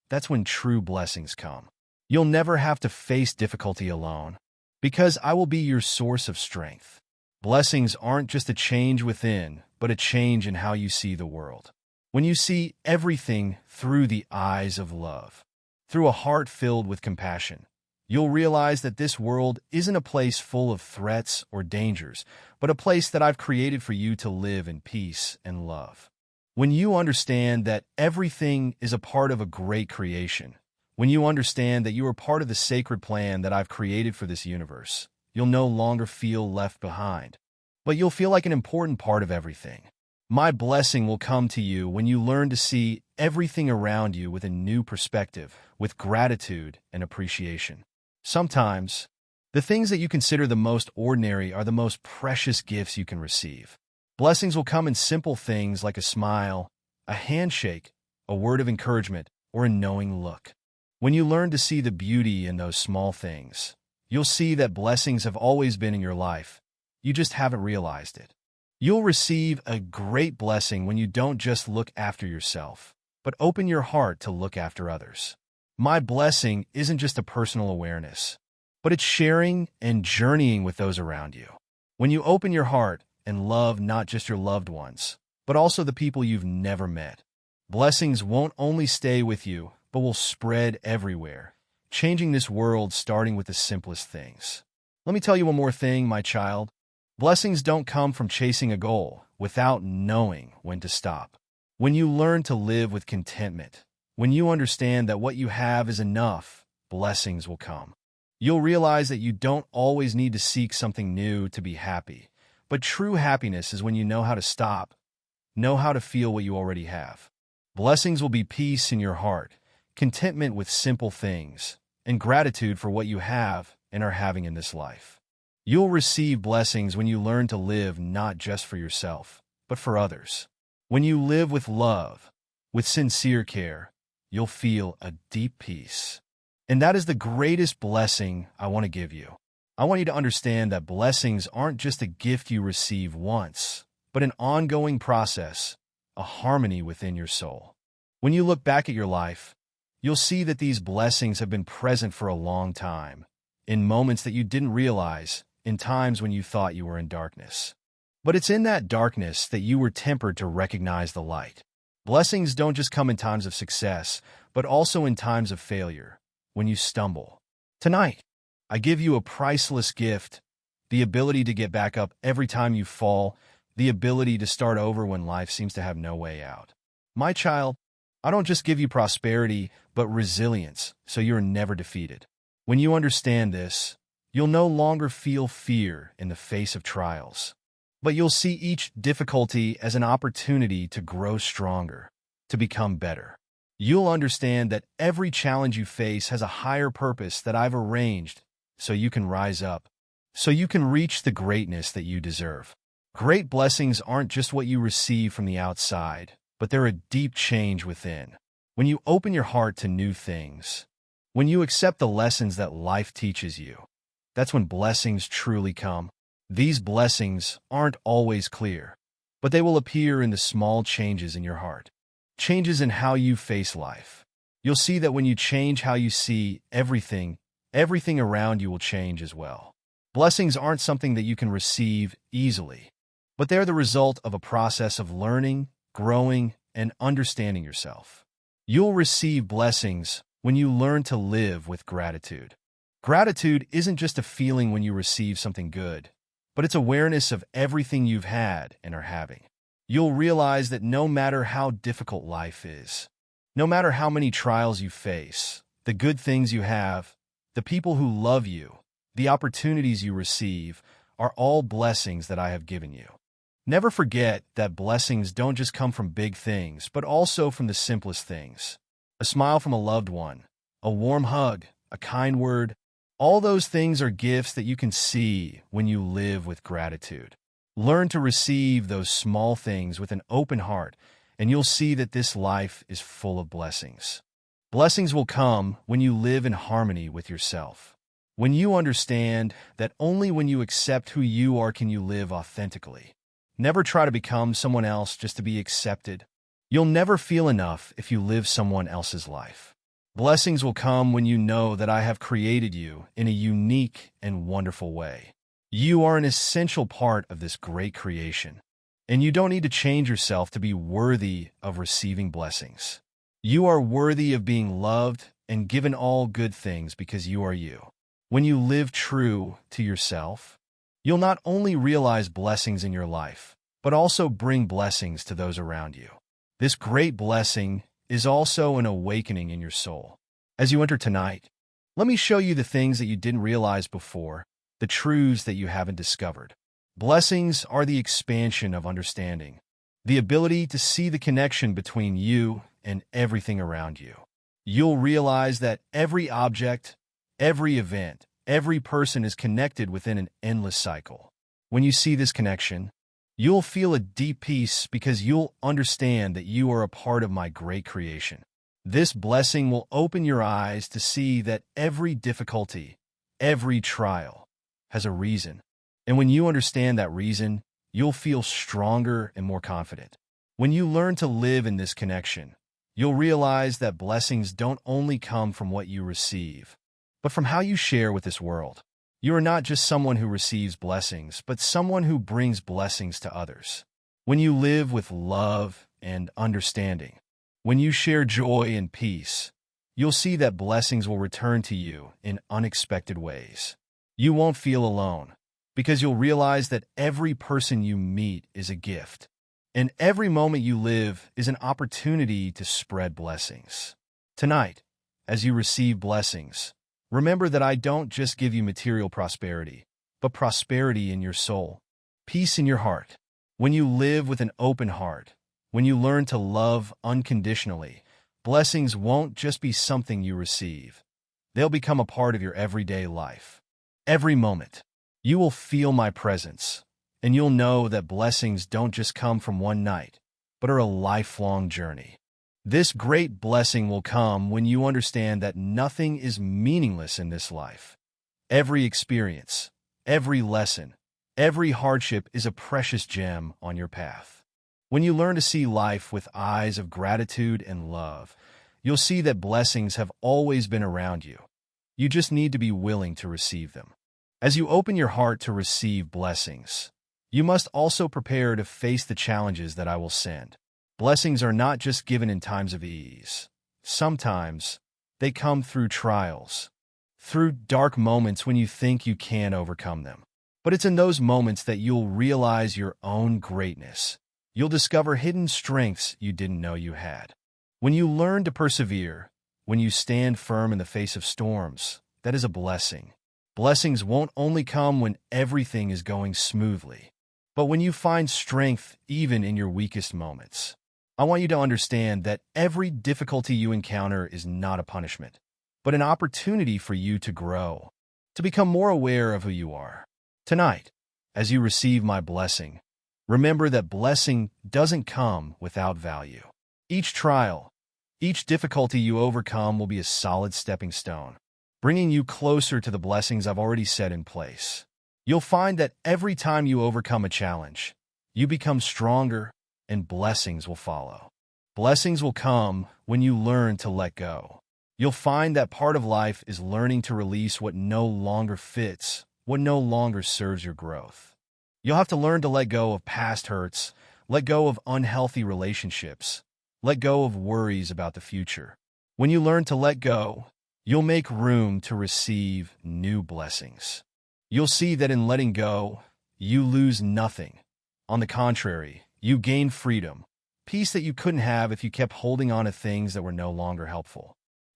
that's when true blessings come. You'll never have to face difficulty alone, because I will be your source of strength. Blessings aren't just a change within, but a change in how you see the world. When you see everything through the eyes of love, through a heart filled with compassion, you'll realize that this world isn't a place full of threats or dangers, but a place that I've created for you to live in peace and love. When you understand that everything is a part of a great creation, When you understand that you are part of the sacred plan that I've created for this universe, you'll no longer feel left behind, but you'll feel like an important part of everything. My blessing will come to you when you learn to see everything around you with a new perspective, with gratitude and appreciation. Sometimes, the things that you consider the most ordinary are the most precious gifts you can receive. Blessings will come in simple things like a smile, a handshake, a word of encouragement, or a knowing look. When you learn to see the beauty in those small things, you'll see that blessings have always been in your life. You just haven't realized it. You'll receive a great blessing when you don't just look after yourself, but open your heart to look after others. My blessing isn't just a personal awareness, but it's sharing and journeying with those around you. When you open your heart and love not just your loved ones, but also the people you've never met, blessings won't only stay with you, but will spread everywhere, changing this world starting with the simplest things. Let me tell you one more thing, my child. Blessings don't come from chasing a goal without knowing when to stop. When you learn to live with contentment, when you understand that what you have is enough, blessings will come. You'll realize that you don't always need to seek something new to be happy, but true happiness is when you know how to stop, know how to feel what you already have. Blessings will be peace in your heart, contentment with simple things, and gratitude for what you have and are having in this life. You'll receive blessings when you learn to live not just for yourself, but for others. When you live with love, with sincere care, you'll feel a deep peace. And that is the greatest blessing I want to give you. I want you to understand that blessings aren't just a gift you receive once, but an ongoing process, a harmony within your soul. When you look back at your life, you'll see that these blessings have been present for a long time, in moments that you didn't realize, in times when you thought you were in darkness. But it's in that darkness that you were tempered to recognize the light. Blessings don't just come in times of success, but also in times of failure, when you stumble. Tonight, I give you a priceless gift, the ability to get back up every time you fall, the ability to start over when life seems to have no way out. My child, I don't just give you prosperity, but resilience, so you're never defeated. When you understand this, you'll no longer feel fear in the face of trials, but you'll see each difficulty as an opportunity to grow stronger, to become better. You'll understand that every challenge you face has a higher purpose that I've arranged so you can rise up, so you can reach the greatness that you deserve. Great blessings aren't just what you receive from the outside, but they're a deep change within. When you open your heart to new things, when you accept the lessons that life teaches you, that's when blessings truly come. These blessings aren't always clear, but they will appear in the small changes in your heart, changes in how you face life. You'll see that when you change how you see everything, everything around you will change as well. Blessings aren't something that you can receive easily, but they're the result of a process of learning, growing, and understanding yourself. You'll receive blessings when you learn to live with gratitude. Gratitude isn't just a feeling when you receive something good, but it's awareness of everything you've had and are having. You'll realize that no matter how difficult life is, no matter how many trials you face, the good things you have, the people who love you, the opportunities you receive, are all blessings that I have given you. Never forget that blessings don't just come from big things, but also from the simplest things. A smile from a loved one, a warm hug, a kind word, all those things are gifts that you can see when you live with gratitude. Learn to receive those small things with an open heart, and you'll see that this life is full of blessings. Blessings will come when you live in harmony with yourself. When you understand that only when you accept who you are can you live authentically. Never try to become someone else just to be accepted. You'll never feel enough if you live someone else's life. Blessings will come when you know that I have created you in a unique and wonderful way. You are an essential part of this great creation, and you don't need to change yourself to be worthy of receiving blessings. You are worthy of being loved and given all good things because you are you. When you live true to yourself, you'll not only realize blessings in your life, but also bring blessings to those around you. This great blessing is also an awakening in your soul. As you enter tonight, let me show you the things that you didn't realize before, the truths that you haven't discovered. Blessings are the expansion of understanding, the ability to see the connection between you and everything around you. You'll realize that every object, every event, every person is connected within an endless cycle. When you see this connection, you'll feel a deep peace because you'll understand that you are a part of my great creation. This blessing will open your eyes to see that every difficulty, every trial, has a reason. And when you understand that reason, you'll feel stronger and more confident. When you learn to live in this connection, you'll realize that blessings don't only come from what you receive, but from how you share with this world. You are not just someone who receives blessings, but someone who brings blessings to others. When you live with love and understanding, when you share joy and peace, you'll see that blessings will return to you in unexpected ways. You won't feel alone, because you'll realize that every person you meet is a gift, and every moment you live is an opportunity to spread blessings. Tonight, as you receive blessings, remember that I don't just give you material prosperity, but prosperity in your soul, peace in your heart. When you live with an open heart, when you learn to love unconditionally, blessings won't just be something you receive. They'll become a part of your everyday life. Every moment, you will feel my presence, and you'll know that blessings don't just come from one night, but are a lifelong journey. This great blessing will come when you understand that nothing is meaningless in this life. Every experience, every lesson, every hardship is a precious gem on your path. When you learn to see life with eyes of gratitude and love, you'll see that blessings have always been around you. You just need to be willing to receive them. As you open your heart to receive blessings, you must also prepare to face the challenges that I will send. Blessings are not just given in times of ease. Sometimes they come through trials, through dark moments when you think you can't overcome them. But it's in those moments that you'll realize your own greatness. You'll discover hidden strengths you didn't know you had. When you learn to persevere, when you stand firm in the face of storms, that is a blessing. Blessings won't only come when everything is going smoothly, but when you find strength even in your weakest moments. I want you to understand that every difficulty you encounter is not a punishment, but an opportunity for you to grow, to become more aware of who you are. Tonight, as you receive my blessing, remember that blessing doesn't come without value. Each trial, each difficulty you overcome will be a solid stepping stone, bringing you closer to the blessings I've already set in place. You'll find that every time you overcome a challenge, you become stronger and blessings will follow. Blessings will come when you learn to let go. You'll find that part of life is learning to release what no longer fits, what no longer serves your growth. You'll have to learn to let go of past hurts, let go of unhealthy relationships, let go of worries about the future. When you learn to let go, you'll make room to receive new blessings. You'll see that in letting go, you lose nothing. On the contrary, you gain freedom, peace that you couldn't have if you kept holding on to things that were no longer helpful.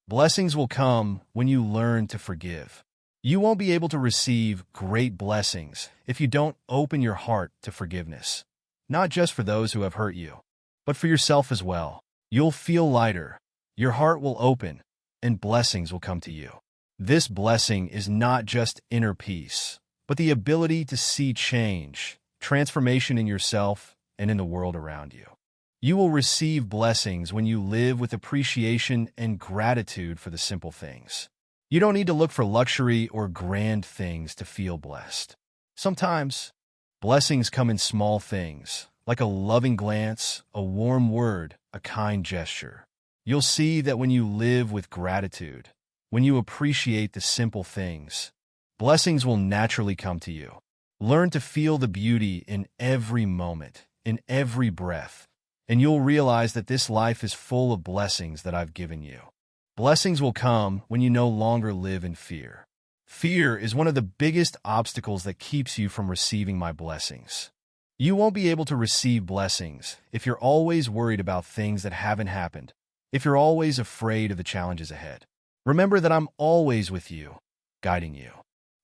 Blessings will come when you learn to forgive. You won't be able to receive great blessings if you don't open your heart to forgiveness, not just for those who have hurt you, but for yourself as well. You'll feel lighter, your heart will open, and blessings will come to you. This blessing is not just inner peace, but the ability to see change, transformation in yourself and in the world around you. You will receive blessings when you live with appreciation and gratitude for the simple things. You don't need to look for luxury or grand things to feel blessed. Sometimes, blessings come in small things, like a loving glance, a warm word, a kind gesture. You'll see that when you live with gratitude, when you appreciate the simple things, blessings will naturally come to you. Learn to feel the beauty in every moment, in every breath, and you'll realize that this life is full of blessings that I've given you. Blessings will come when you no longer live in fear. Fear is one of the biggest obstacles that keeps you from receiving my blessings. You won't be able to receive blessings if you're always worried about things that haven't happened, if you're always afraid of the challenges ahead. Remember that I'm always with you, guiding you.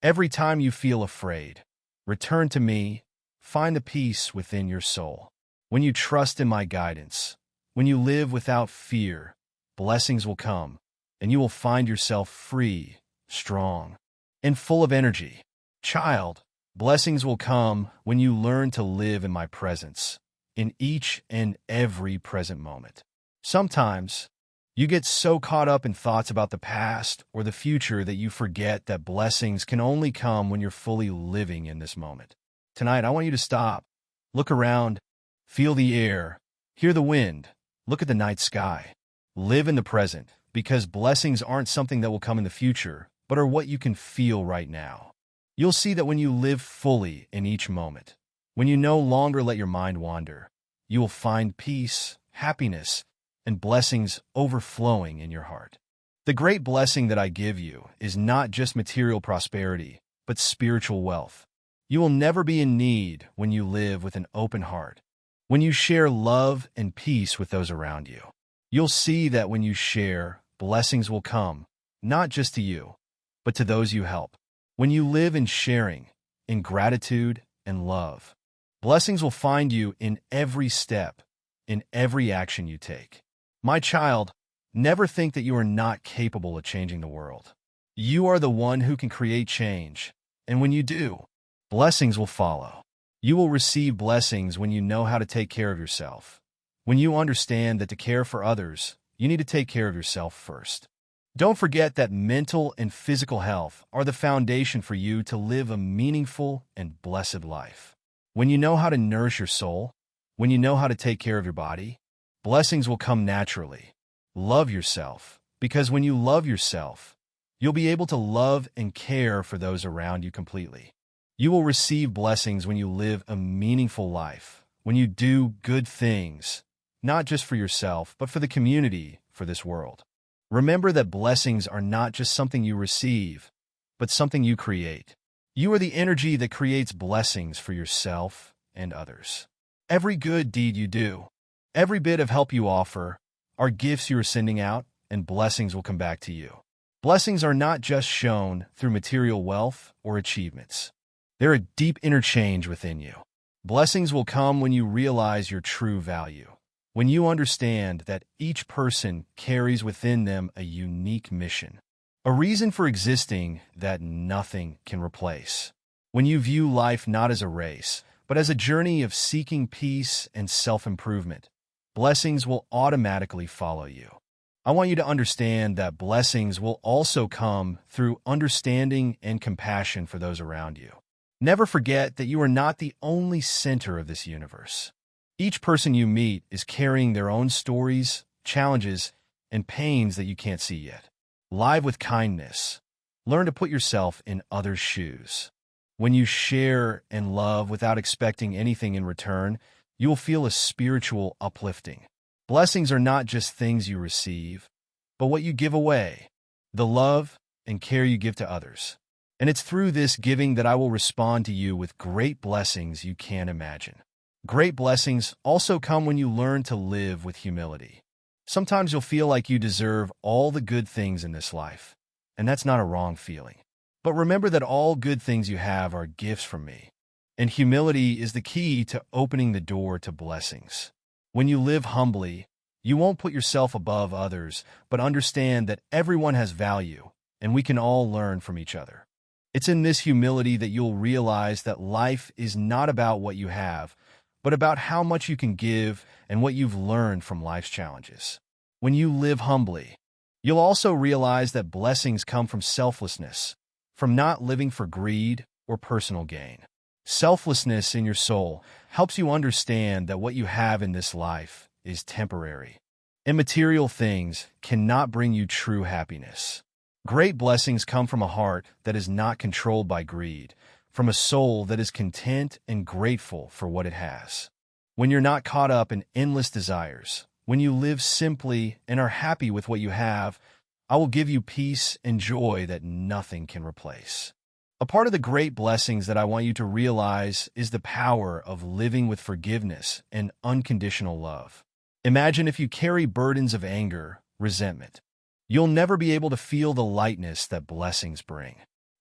Every time you feel afraid, return to me, find the peace within your soul. When you trust in my guidance, when you live without fear, blessings will come, and you will find yourself free, strong, and full of energy. Child, blessings will come when you learn to live in my presence, in each and every present moment. Sometimes, you get so caught up in thoughts about the past or the future that you forget that blessings can only come when you're fully living in this moment. Tonight, I want you to stop, look around, feel the air, hear the wind, look at the night sky. Live in the present, because blessings aren't something that will come in the future, but are what you can feel right now. You'll see that when you live fully in each moment, when you no longer let your mind wander, you will find peace, happiness, and blessings overflowing in your heart. The great blessing that I give you is not just material prosperity, but spiritual wealth. You will never be in need when you live with an open heart. When you share love and peace with those around you, you'll see that when you share, blessings will come, not just to you, but to those you help. When you live in sharing, in gratitude and love, blessings will find you in every step, in every action you take. My child, never think that you are not capable of changing the world. You are the one who can create change, and when you do, blessings will follow. You will receive blessings when you know how to take care of yourself. When you understand that to care for others, you need to take care of yourself first. Don't forget that mental and physical health are the foundation for you to live a meaningful and blessed life. When you know how to nourish your soul, when you know how to take care of your body, blessings will come naturally. Love yourself, because when you love yourself, you'll be able to love and care for those around you completely. You will receive blessings when you live a meaningful life, when you do good things, not just for yourself, but for the community, for this world. Remember that blessings are not just something you receive, but something you create. You are the energy that creates blessings for yourself and others. Every good deed you do, every bit of help you offer, are gifts you are sending out, and blessings will come back to you. Blessings are not just shown through material wealth or achievements. They're a deep interchange within you. Blessings will come when you realize your true value, when you understand that each person carries within them a unique mission, a reason for existing that nothing can replace. When you view life not as a race, but as a journey of seeking peace and self-improvement, blessings will automatically follow you. I want you to understand that blessings will also come through understanding and compassion for those around you. Never forget that you are not the only center of this universe. Each person you meet is carrying their own stories, challenges, and pains that you can't see yet. Live with kindness. Learn to put yourself in others' shoes. When you share and love without expecting anything in return, you will feel a spiritual uplifting. Blessings are not just things you receive, but what you give away, the love and care you give to others. And it's through this giving that I will respond to you with great blessings you can't imagine. Great blessings also come when you learn to live with humility. Sometimes you'll feel like you deserve all the good things in this life, and that's not a wrong feeling. But remember that all good things you have are gifts from me, and humility is the key to opening the door to blessings. When you live humbly, you won't put yourself above others, but understand that everyone has value, and we can all learn from each other. It's in this humility that you'll realize that life is not about what you have, but about how much you can give and what you've learned from life's challenges. When you live humbly, you'll also realize that blessings come from selflessness, from not living for greed or personal gain. Selflessness in your soul helps you understand that what you have in this life is temporary. Immaterial things cannot bring you true happiness. Great blessings come from a heart that is not controlled by greed, from a soul that is content and grateful for what it has. When you're not caught up in endless desires, when you live simply and are happy with what you have, I will give you peace and joy that nothing can replace. A part of the great blessings that I want you to realize is the power of living with forgiveness and unconditional love. Imagine if you carry burdens of anger, resentment. You'll never be able to feel the lightness that blessings bring.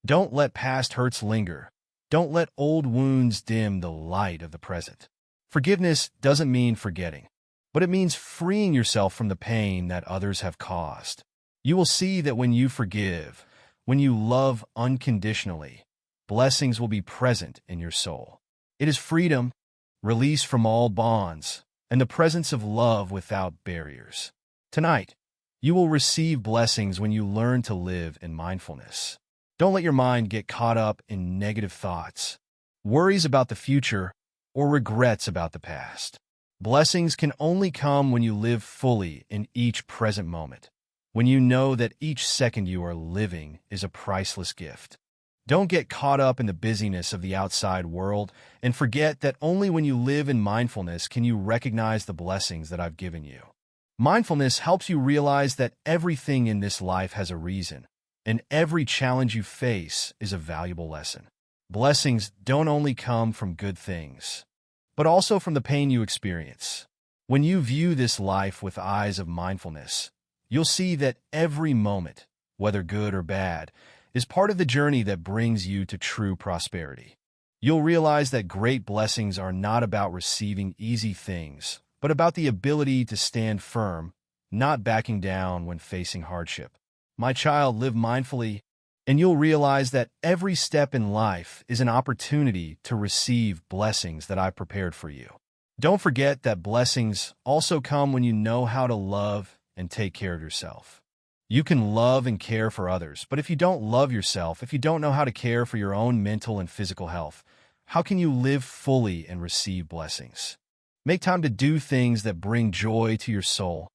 Don't let past hurts linger. Don't let old wounds dim the light of the present. Forgiveness doesn't mean forgetting, but it means freeing yourself from the pain that others have caused. You will see that when you forgive, when you love unconditionally, blessings will be present in your soul. It is freedom, release from all bonds, and the presence of love without barriers. Tonight, you will receive blessings when you learn to live in mindfulness. Don't let your mind get caught up in negative thoughts, worries about the future, or regrets about the past. Blessings can only come when you live fully in each present moment, when you know that each second you are living is a priceless gift. Don't get caught up in the busyness of the outside world and forget that only when you live in mindfulness can you recognize the blessings that I've given you. Mindfulness helps you realize that everything in this life has a reason, and every challenge you face is a valuable lesson. Blessings don't only come from good things, but also from the pain you experience. When you view this life with eyes of mindfulness, you'll see that every moment, whether good or bad, is part of the journey that brings you to true prosperity. You'll realize that great blessings are not about receiving easy things, but about the ability to stand firm, not backing down when facing hardship. My child, live mindfully, and you'll realize that every step in life is an opportunity to receive blessings that I've prepared for you. Don't forget that blessings also come when you know how to love and take care of yourself. You can love and care for others, but if you don't love yourself, if you don't know how to care for your own mental and physical health, how can you live fully and receive blessings? Make time to do things that bring joy to your soul.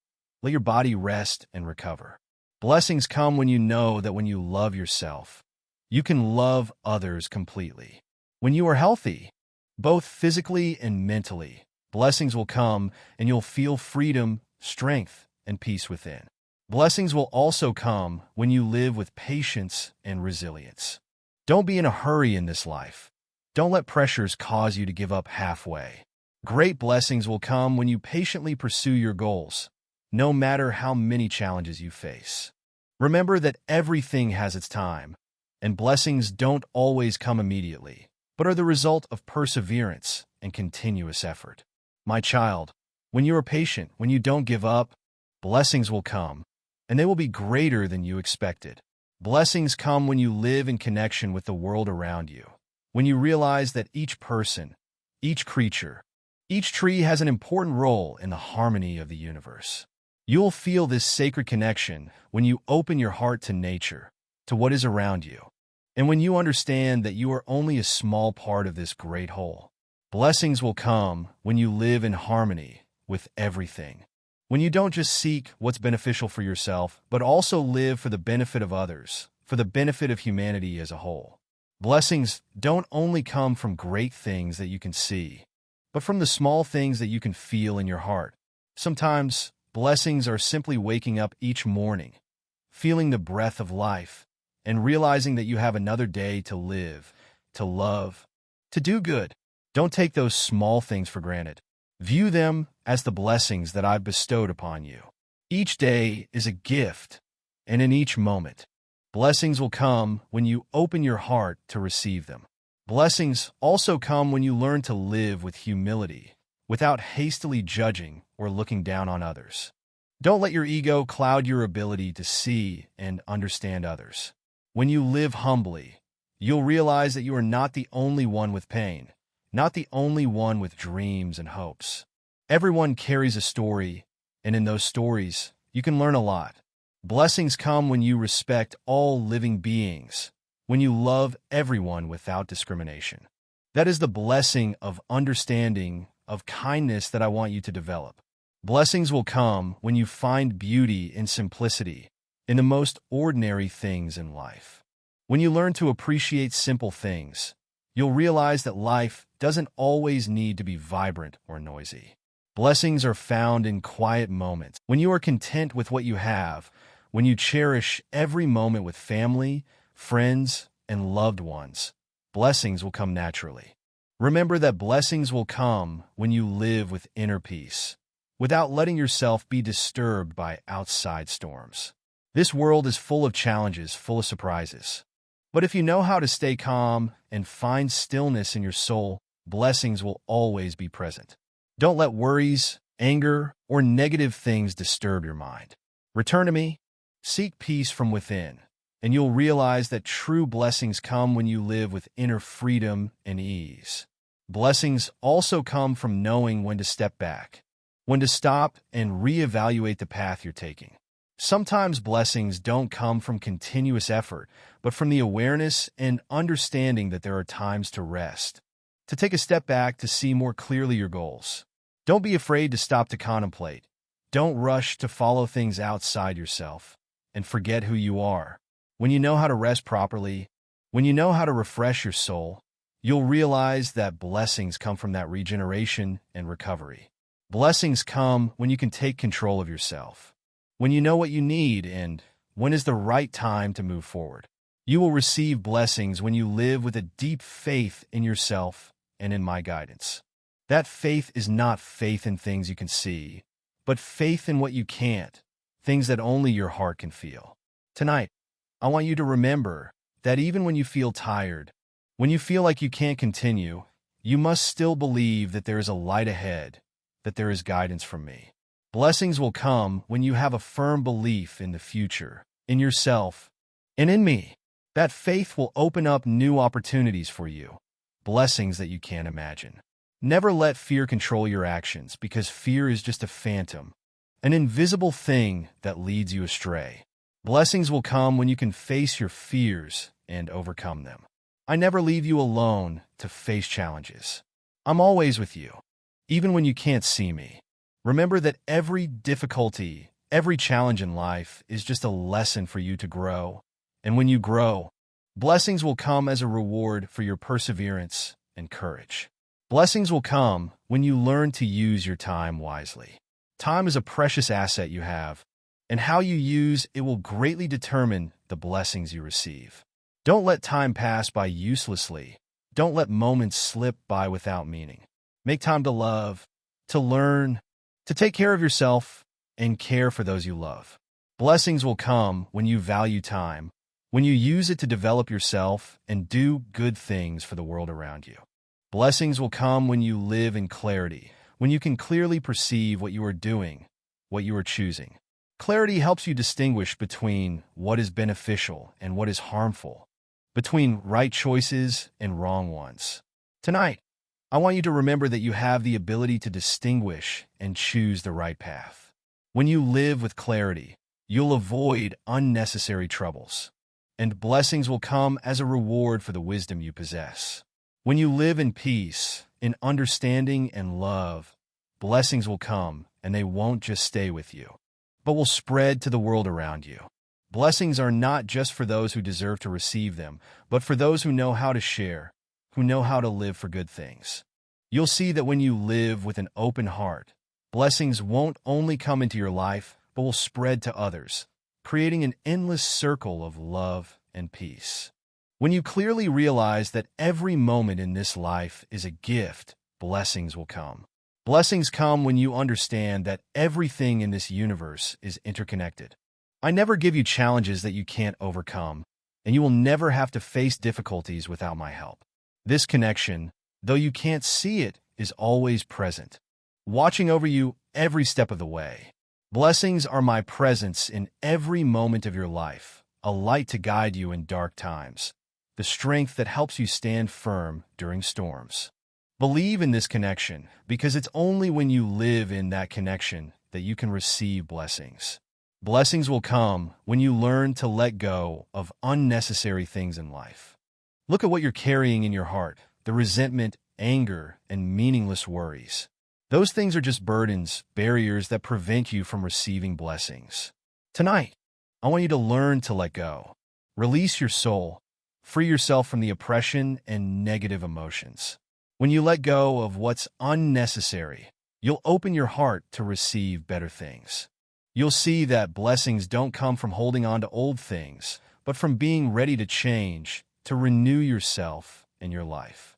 Let your body rest and recover. Blessings come when you know that when you love yourself, you can love others completely. When you are healthy, both physically and mentally, blessings will come and you'll feel freedom, strength, and peace within. Blessings will also come when you live with patience and resilience. Don't be in a hurry in this life. Don't let pressures cause you to give up halfway. Great blessings will come when you patiently pursue your goals, no matter how many challenges you face. Remember that everything has its time, and blessings don't always come immediately, but are the result of perseverance and continuous effort. My child, when you are patient, when you don't give up, blessings will come, and they will be greater than you expected. Blessings come when you live in connection with the world around you, when you realize that each person, each creature, each tree has an important role in the harmony of the universe. You'll feel this sacred connection when you open your heart to nature, to what is around you, and when you understand that you are only a small part of this great whole. Blessings will come when you live in harmony with everything, when you don't just seek what's beneficial for yourself, but also live for the benefit of others, for the benefit of humanity as a whole. Blessings don't only come from great things that you can see, but from the small things that you can feel in your heart. Sometimes, blessings are simply waking up each morning, feeling the breath of life, and realizing that you have another day to live, to love, to do good. Don't take those small things for granted. View them as the blessings that I've bestowed upon you. Each day is a gift, and in each moment, blessings will come when you open your heart to receive them. Blessings also come when you learn to live with humility, without hastily judging or looking down on others. Don't let your ego cloud your ability to see and understand others. When you live humbly, you'll realize that you are not the only one with pain, not the only one with dreams and hopes. Everyone carries a story, and in those stories, you can learn a lot. Blessings come when you respect all living beings, when you love everyone without discrimination. That is the blessing of understanding, of kindness that I want you to develop. Blessings will come when you find beauty in simplicity, in the most ordinary things in life. When you learn to appreciate simple things, you'll realize that life doesn't always need to be vibrant or noisy. Blessings are found in quiet moments, when you are content with what you have, when you cherish every moment with family, friends, and loved ones. Blessings will come naturally. Remember that blessings will come when you live with inner peace, without letting yourself be disturbed by outside storms. This world is full of challenges, full of surprises. But if you know how to stay calm and find stillness in your soul, blessings will always be present. Don't let worries, anger, or negative things disturb your mind. Return to me, seek peace from within, and you'll realize that true blessings come when you live with inner freedom and ease. Blessings also come from knowing when to step back, when to stop and reevaluate the path you're taking. Sometimes blessings don't come from continuous effort, but from the awareness and understanding that there are times to rest, to take a step back to see more clearly your goals. Don't be afraid to stop to contemplate. Don't rush to follow things outside yourself and forget who you are. When you know how to rest properly, when you know how to refresh your soul, you'll realize that blessings come from that regeneration and recovery. Blessings come when you can take control of yourself, when you know what you need and when is the right time to move forward. You will receive blessings when you live with a deep faith in yourself and in my guidance. That faith is not faith in things you can see, but faith in what you can't, things that only your heart can feel. Tonight, I want you to remember that even when you feel tired, when you feel like you can't continue, you must still believe that there is a light ahead, that there is guidance from me. Blessings will come when you have a firm belief in the future, in yourself, and in me. That faith will open up new opportunities for you, blessings that you can't imagine. Never let fear control your actions, because fear is just a phantom, an invisible thing that leads you astray. Blessings will come when you can face your fears and overcome them. I never leave you alone to face challenges. I'm always with you, even when you can't see me. Remember that every difficulty, every challenge in life is just a lesson for you to grow. And when you grow, blessings will come as a reward for your perseverance and courage. Blessings will come when you learn to use your time wisely. Time is a precious asset you have, and how you use it will greatly determine the blessings you receive. Don't let time pass by uselessly. Don't let moments slip by without meaning. Make time to love, to learn, to take care of yourself, and care for those you love. Blessings will come when you value time, when you use it to develop yourself and do good things for the world around you. Blessings will come when you live in clarity, when you can clearly perceive what you are doing, what you are choosing. Clarity helps you distinguish between what is beneficial and what is harmful, between right choices and wrong ones. Tonight, I want you to remember that you have the ability to distinguish and choose the right path. When you live with clarity, you'll avoid unnecessary troubles, and blessings will come as a reward for the wisdom you possess. When you live in peace, in understanding and love, blessings will come, and they won't just stay with you, but will spread to the world around you. Blessings are not just for those who deserve to receive them, but for those who know how to share, who know how to live for good things. You'll see that when you live with an open heart, blessings won't only come into your life, but will spread to others, creating an endless circle of love and peace. When you clearly realize that every moment in this life is a gift, blessings will come. Blessings come when you understand that everything in this universe is interconnected. I never give you challenges that you can't overcome, and you will never have to face difficulties without my help. This connection, though you can't see it, is always present, watching over you every step of the way. Blessings are my presence in every moment of your life, a light to guide you in dark times, the strength that helps you stand firm during storms. Believe in this connection, because it's only when you live in that connection that you can receive blessings. Blessings will come when you learn to let go of unnecessary things in life. Look at what you're carrying in your heart, the resentment, anger, and meaningless worries. Those things are just burdens, barriers that prevent you from receiving blessings. Tonight, I want you to learn to let go. Release your soul. Free yourself from the oppression and negative emotions. When you let go of what's unnecessary, you'll open your heart to receive better things. You'll see that blessings don't come from holding on to old things, but from being ready to change, to renew yourself and your life.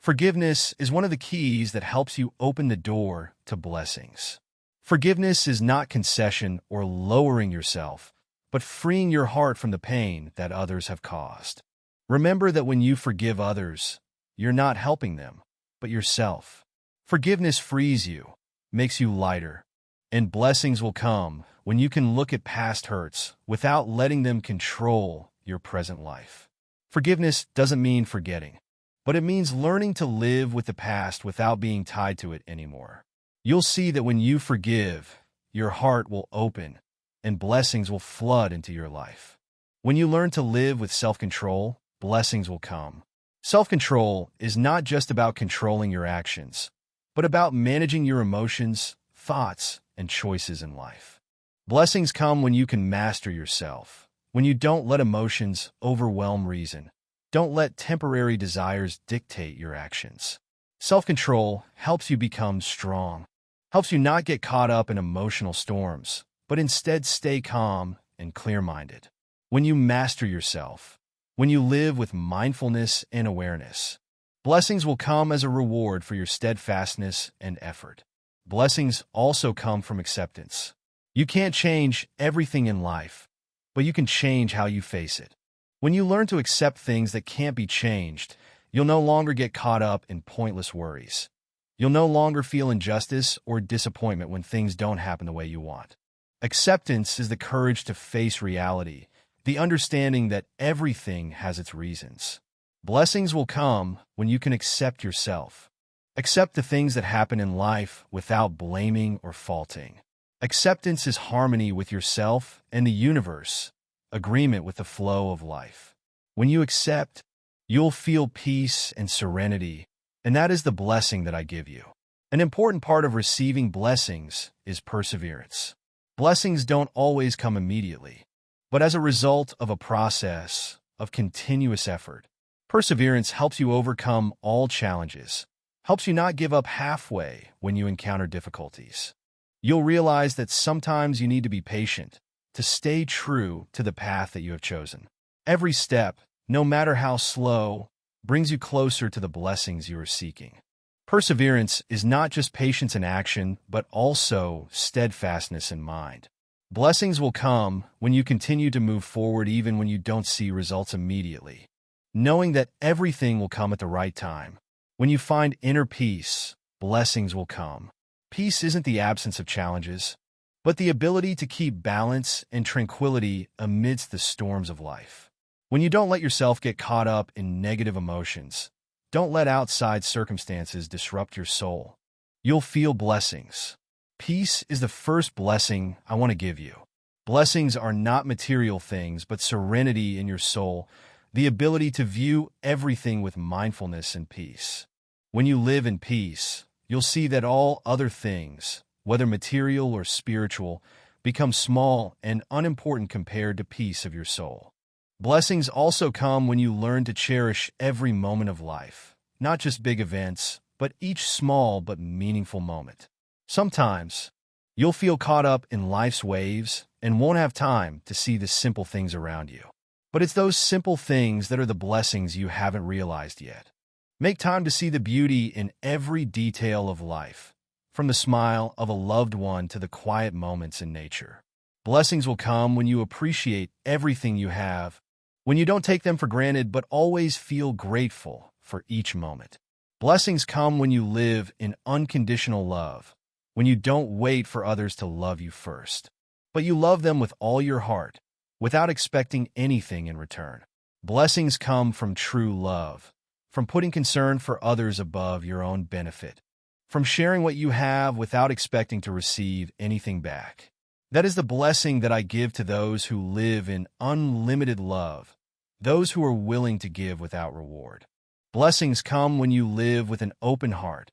Forgiveness is one of the keys that helps you open the door to blessings. Forgiveness is not concession or lowering yourself, but freeing your heart from the pain that others have caused. Remember that when you forgive others, you're not helping them, but yourself. Forgiveness frees you, makes you lighter, and blessings will come when you can look at past hurts without letting them control your present life. Forgiveness doesn't mean forgetting, but it means learning to live with the past without being tied to it anymore. You'll see that when you forgive, your heart will open and blessings will flood into your life. When you learn to live with self-control, blessings will come. Self-control is not just about controlling your actions, but about managing your emotions, thoughts, and choices in life. Blessings come when you can master yourself, when you don't let emotions overwhelm reason. Don't let temporary desires dictate your actions. Self-control helps you become strong, helps you not get caught up in emotional storms, but instead stay calm and clear-minded. When you master yourself, when you live with mindfulness and awareness, blessings will come as a reward for your steadfastness and effort. Blessings also come from acceptance. You can't change everything in life, but you can change how you face it. When you learn to accept things that can't be changed, you'll no longer get caught up in pointless worries. You'll no longer feel injustice or disappointment when things don't happen the way you want. Acceptance is the courage to face reality, the understanding that everything has its reasons. Blessings will come when you can accept yourself. Accept the things that happen in life without blaming or faulting. Acceptance is harmony with yourself and the universe, agreement with the flow of life. When you accept, you'll feel peace and serenity, and that is the blessing that I give you. An important part of receiving blessings is perseverance. Blessings don't always come immediately, but as a result of a process of continuous effort. Perseverance helps you overcome all challenges, helps you not give up halfway when you encounter difficulties. You'll realize that sometimes you need to be patient, to stay true to the path that you have chosen. Every step, no matter how slow, brings you closer to the blessings you are seeking. Perseverance is not just patience in action, but also steadfastness in mind. Blessings will come when you continue to move forward even when you don't see results immediately. Knowing that everything will come at the right time. When you find inner peace, blessings will come. Peace isn't the absence of challenges, but the ability to keep balance and tranquility amidst the storms of life. When you don't let yourself get caught up in negative emotions, don't let outside circumstances disrupt your soul. You'll feel blessings. Peace is the first blessing I want to give you. Blessings are not material things, but serenity in your soul, the ability to view everything with mindfulness and peace. When you live in peace, you'll see that all other things, whether material or spiritual, become small and unimportant compared to peace of your soul. Blessings also come when you learn to cherish every moment of life, not just big events, but each small but meaningful moment. Sometimes, you'll feel caught up in life's waves and won't have time to see the simple things around you. But it's those simple things that are the blessings you haven't realized yet. Make time to see the beauty in every detail of life, from the smile of a loved one to the quiet moments in nature. Blessings will come when you appreciate everything you have, when you don't take them for granted but always feel grateful for each moment. Blessings come when you live in unconditional love, when you don't wait for others to love you first, but you love them with all your heart, without expecting anything in return. Blessings come from true love, from putting concern for others above your own benefit, from sharing what you have without expecting to receive anything back. That is the blessing that I give to those who live in unlimited love, those who are willing to give without reward. Blessings come when you live with an open heart,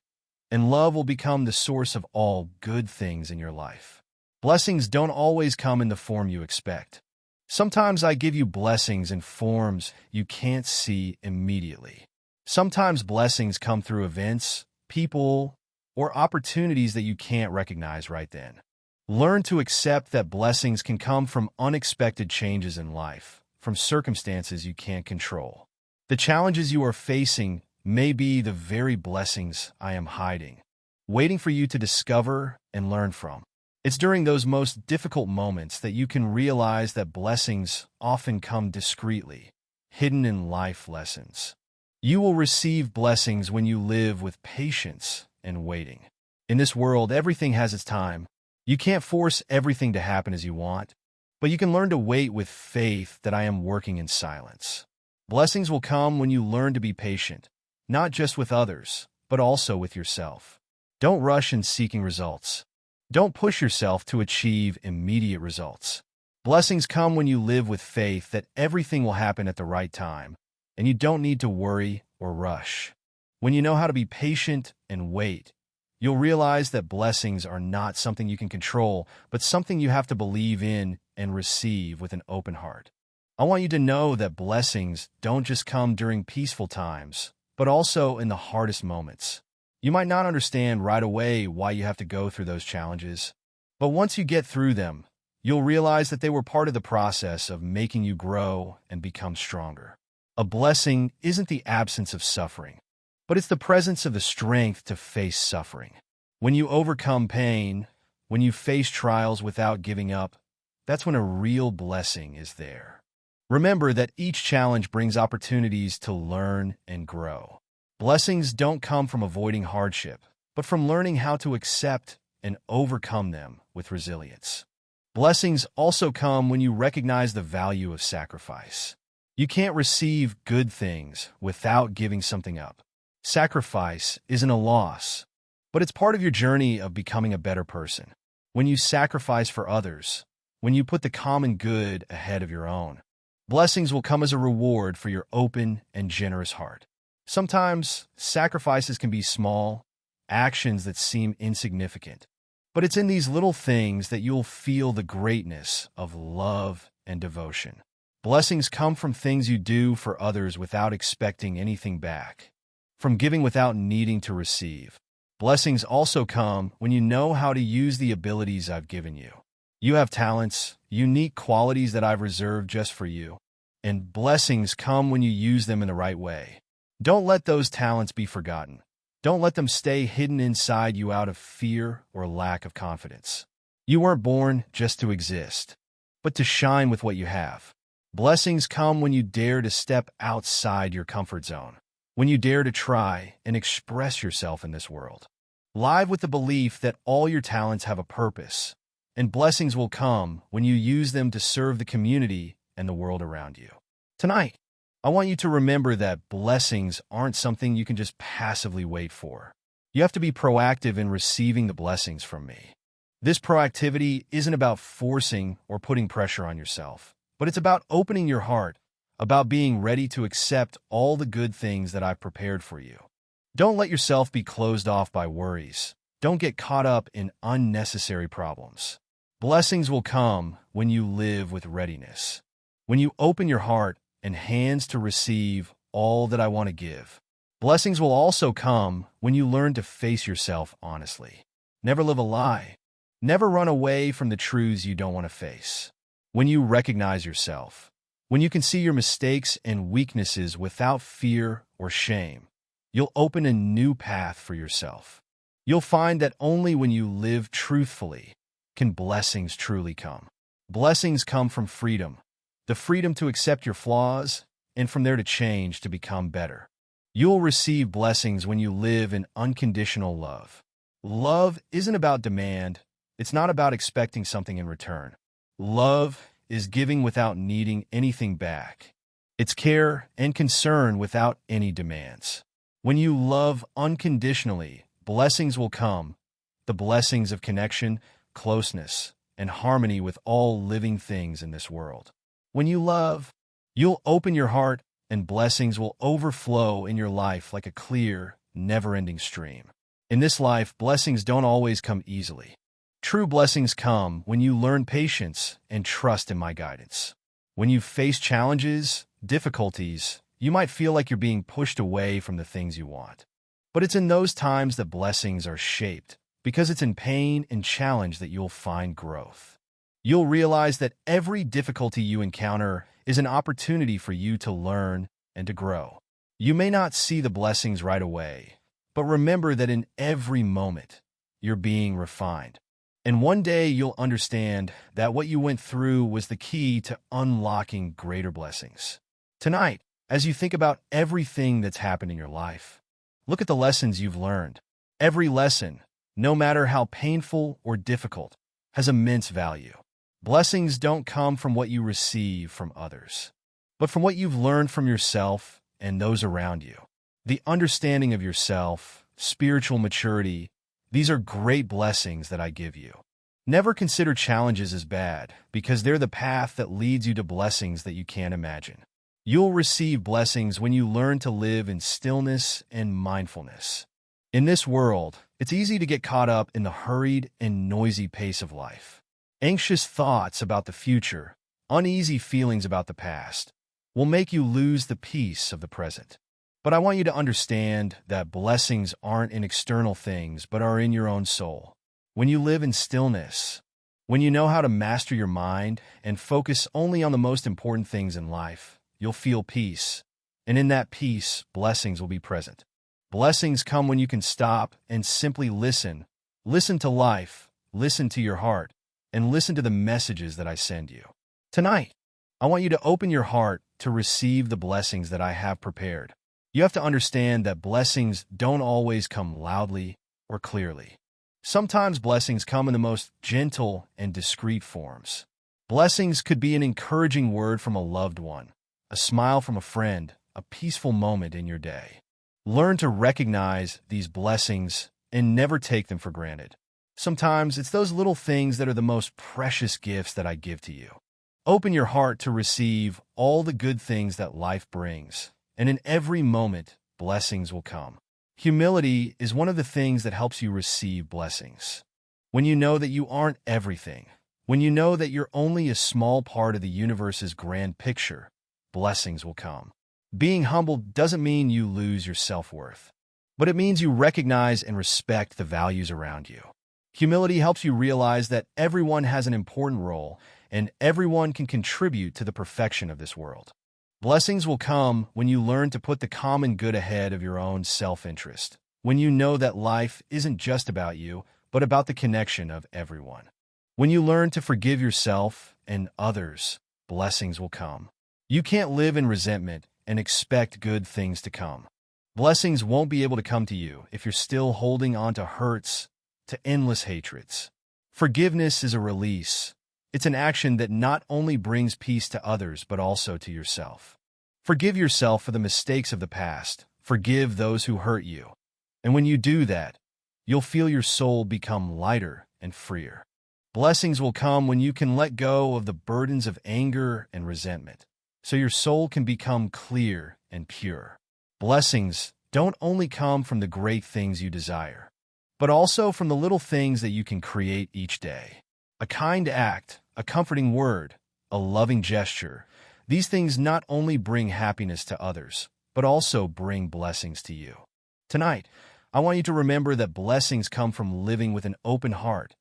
and love will become the source of all good things in your life. Blessings don't always come in the form you expect. Sometimes I give you blessings in forms you can't see immediately. Sometimes blessings come through events, people, or opportunities that you can't recognize right then. Learn to accept that blessings can come from unexpected changes in life, from circumstances you can't control. The challenges you are facing may be the very blessings I am hiding, waiting for you to discover and learn from. It's during those most difficult moments that you can realize that blessings often come discreetly, hidden in life lessons. You will receive blessings when you live with patience and waiting. In this world, everything has its time. You can't force everything to happen as you want, but you can learn to wait with faith that I am working in silence. Blessings will come when you learn to be patient, not just with others, but also with yourself. Don't rush in seeking results. Don't push yourself to achieve immediate results. Blessings come when you live with faith that everything will happen at the right time, and you don't need to worry or rush. When you know how to be patient and wait, you'll realize that blessings are not something you can control, but something you have to believe in and receive with an open heart. I want you to know that blessings don't just come during peaceful times, but also in the hardest moments. You might not understand right away why you have to go through those challenges, but once you get through them, you'll realize that they were part of the process of making you grow and become stronger. A blessing isn't the absence of suffering, but it's the presence of the strength to face suffering. When you overcome pain, when you face trials without giving up, that's when a real blessing is there. Remember that each challenge brings opportunities to learn and grow. Blessings don't come from avoiding hardship, but from learning how to accept and overcome them with resilience. Blessings also come when you recognize the value of sacrifice. You can't receive good things without giving something up. Sacrifice isn't a loss, but it's part of your journey of becoming a better person. When you sacrifice for others, when you put the common good ahead of your own, blessings will come as a reward for your open and generous heart. Sometimes, sacrifices can be small, actions that seem insignificant, but it's in these little things that you'll feel the greatness of love and devotion. Blessings come from things you do for others without expecting anything back, from giving without needing to receive. Blessings also come when you know how to use the abilities I've given you. You have talents, unique qualities that I've reserved just for you, and blessings come when you use them in the right way. Don't let those talents be forgotten. Don't let them stay hidden inside you out of fear or lack of confidence. You weren't born just to exist, but to shine with what you have. Blessings come when you dare to step outside your comfort zone, when you dare to try and express yourself in this world. Live with the belief that all your talents have a purpose, and blessings will come when you use them to serve the community and the world around you. Tonight, I want you to remember that blessings aren't something you can just passively wait for. You have to be proactive in receiving the blessings from me. This proactivity isn't about forcing or putting pressure on yourself, but it's about opening your heart, about being ready to accept all the good things that I've prepared for you. Don't let yourself be closed off by worries. Don't get caught up in unnecessary problems. Blessings will come when you live with readiness, when you open your heart and hands to receive all that I want to give. Blessings will also come when you learn to face yourself honestly. Never live a lie. Never run away from the truths you don't want to face. When you recognize yourself, when you can see your mistakes and weaknesses without fear or shame, you'll open a new path for yourself. You'll find that only when you live truthfully can blessings truly come. Blessings come from freedom, the freedom to accept your flaws, and from there to change to become better. You'll receive blessings when you live in unconditional love. Love isn't about demand. It's not about expecting something in return. Love is giving without needing anything back. It's care and concern without any demands. When you love unconditionally, blessings will come, the blessings of connection, closeness, and harmony with all living things in this world. When you love, you'll open your heart and blessings will overflow in your life like a clear, never-ending stream. In this life, blessings don't always come easily. True blessings come when you learn patience and trust in my guidance. When you face challenges, difficulties, you might feel like you're being pushed away from the things you want. But it's in those times that blessings are shaped, because it's in pain and challenge that you'll find growth. You'll realize that every difficulty you encounter is an opportunity for you to learn and to grow. You may not see the blessings right away, but remember that in every moment, you're being refined. And one day you'll understand that what you went through was the key to unlocking greater blessings. Tonight, as you think about everything that's happened in your life, look at the lessons you've learned. Every lesson, no matter how painful or difficult, has immense value. Blessings don't come from what you receive from others, but from what you've learned from yourself and those around you. The understanding of yourself, spiritual maturity, these are great blessings that I give you. Never consider challenges as bad, because they're the path that leads you to blessings that you can't imagine. You'll receive blessings when you learn to live in stillness and mindfulness. In this world, it's easy to get caught up in the hurried and noisy pace of life. Anxious thoughts about the future, uneasy feelings about the past, will make you lose the peace of the present. But I want you to understand that blessings aren't in external things, but are in your own soul. When you live in stillness, when you know how to master your mind and focus only on the most important things in life, you'll feel peace. And in that peace, blessings will be present. Blessings come when you can stop and simply listen. Listen to life, listen to your heart, and listen to the messages that I send you. Tonight, I want you to open your heart to receive the blessings that I have prepared. You have to understand that blessings don't always come loudly or clearly. Sometimes blessings come in the most gentle and discreet forms. Blessings could be an encouraging word from a loved one, a smile from a friend, a peaceful moment in your day. Learn to recognize these blessings and never take them for granted. Sometimes it's those little things that are the most precious gifts that I give to you. Open your heart to receive all the good things that life brings, and in every moment, blessings will come. Humility is one of the things that helps you receive blessings. When you know that you aren't everything, when you know that you're only a small part of the universe's grand picture, blessings will come. Being humble doesn't mean you lose your self-worth, but it means you recognize and respect the values around you. Humility helps you realize that everyone has an important role and everyone can contribute to the perfection of this world. Blessings will come when you learn to put the common good ahead of your own self-interest, when you know that life isn't just about you, but about the connection of everyone. When you learn to forgive yourself and others, blessings will come. You can't live in resentment and expect good things to come. Blessings won't be able to come to you if you're still holding on to hurts, to endless hatreds. Forgiveness is a release. It's an action that not only brings peace to others, but also to yourself. Forgive yourself for the mistakes of the past. Forgive those who hurt you. And when you do that, you'll feel your soul become lighter and freer. Blessings will come when you can let go of the burdens of anger and resentment, so your soul can become clear and pure. Blessings don't only come from the great things you desire, but also from the little things that you can create each day. A kind act, a comforting word, a loving gesture. These things not only bring happiness to others, but also bring blessings to you. Tonight, I want you to remember that blessings come from living with an open heart,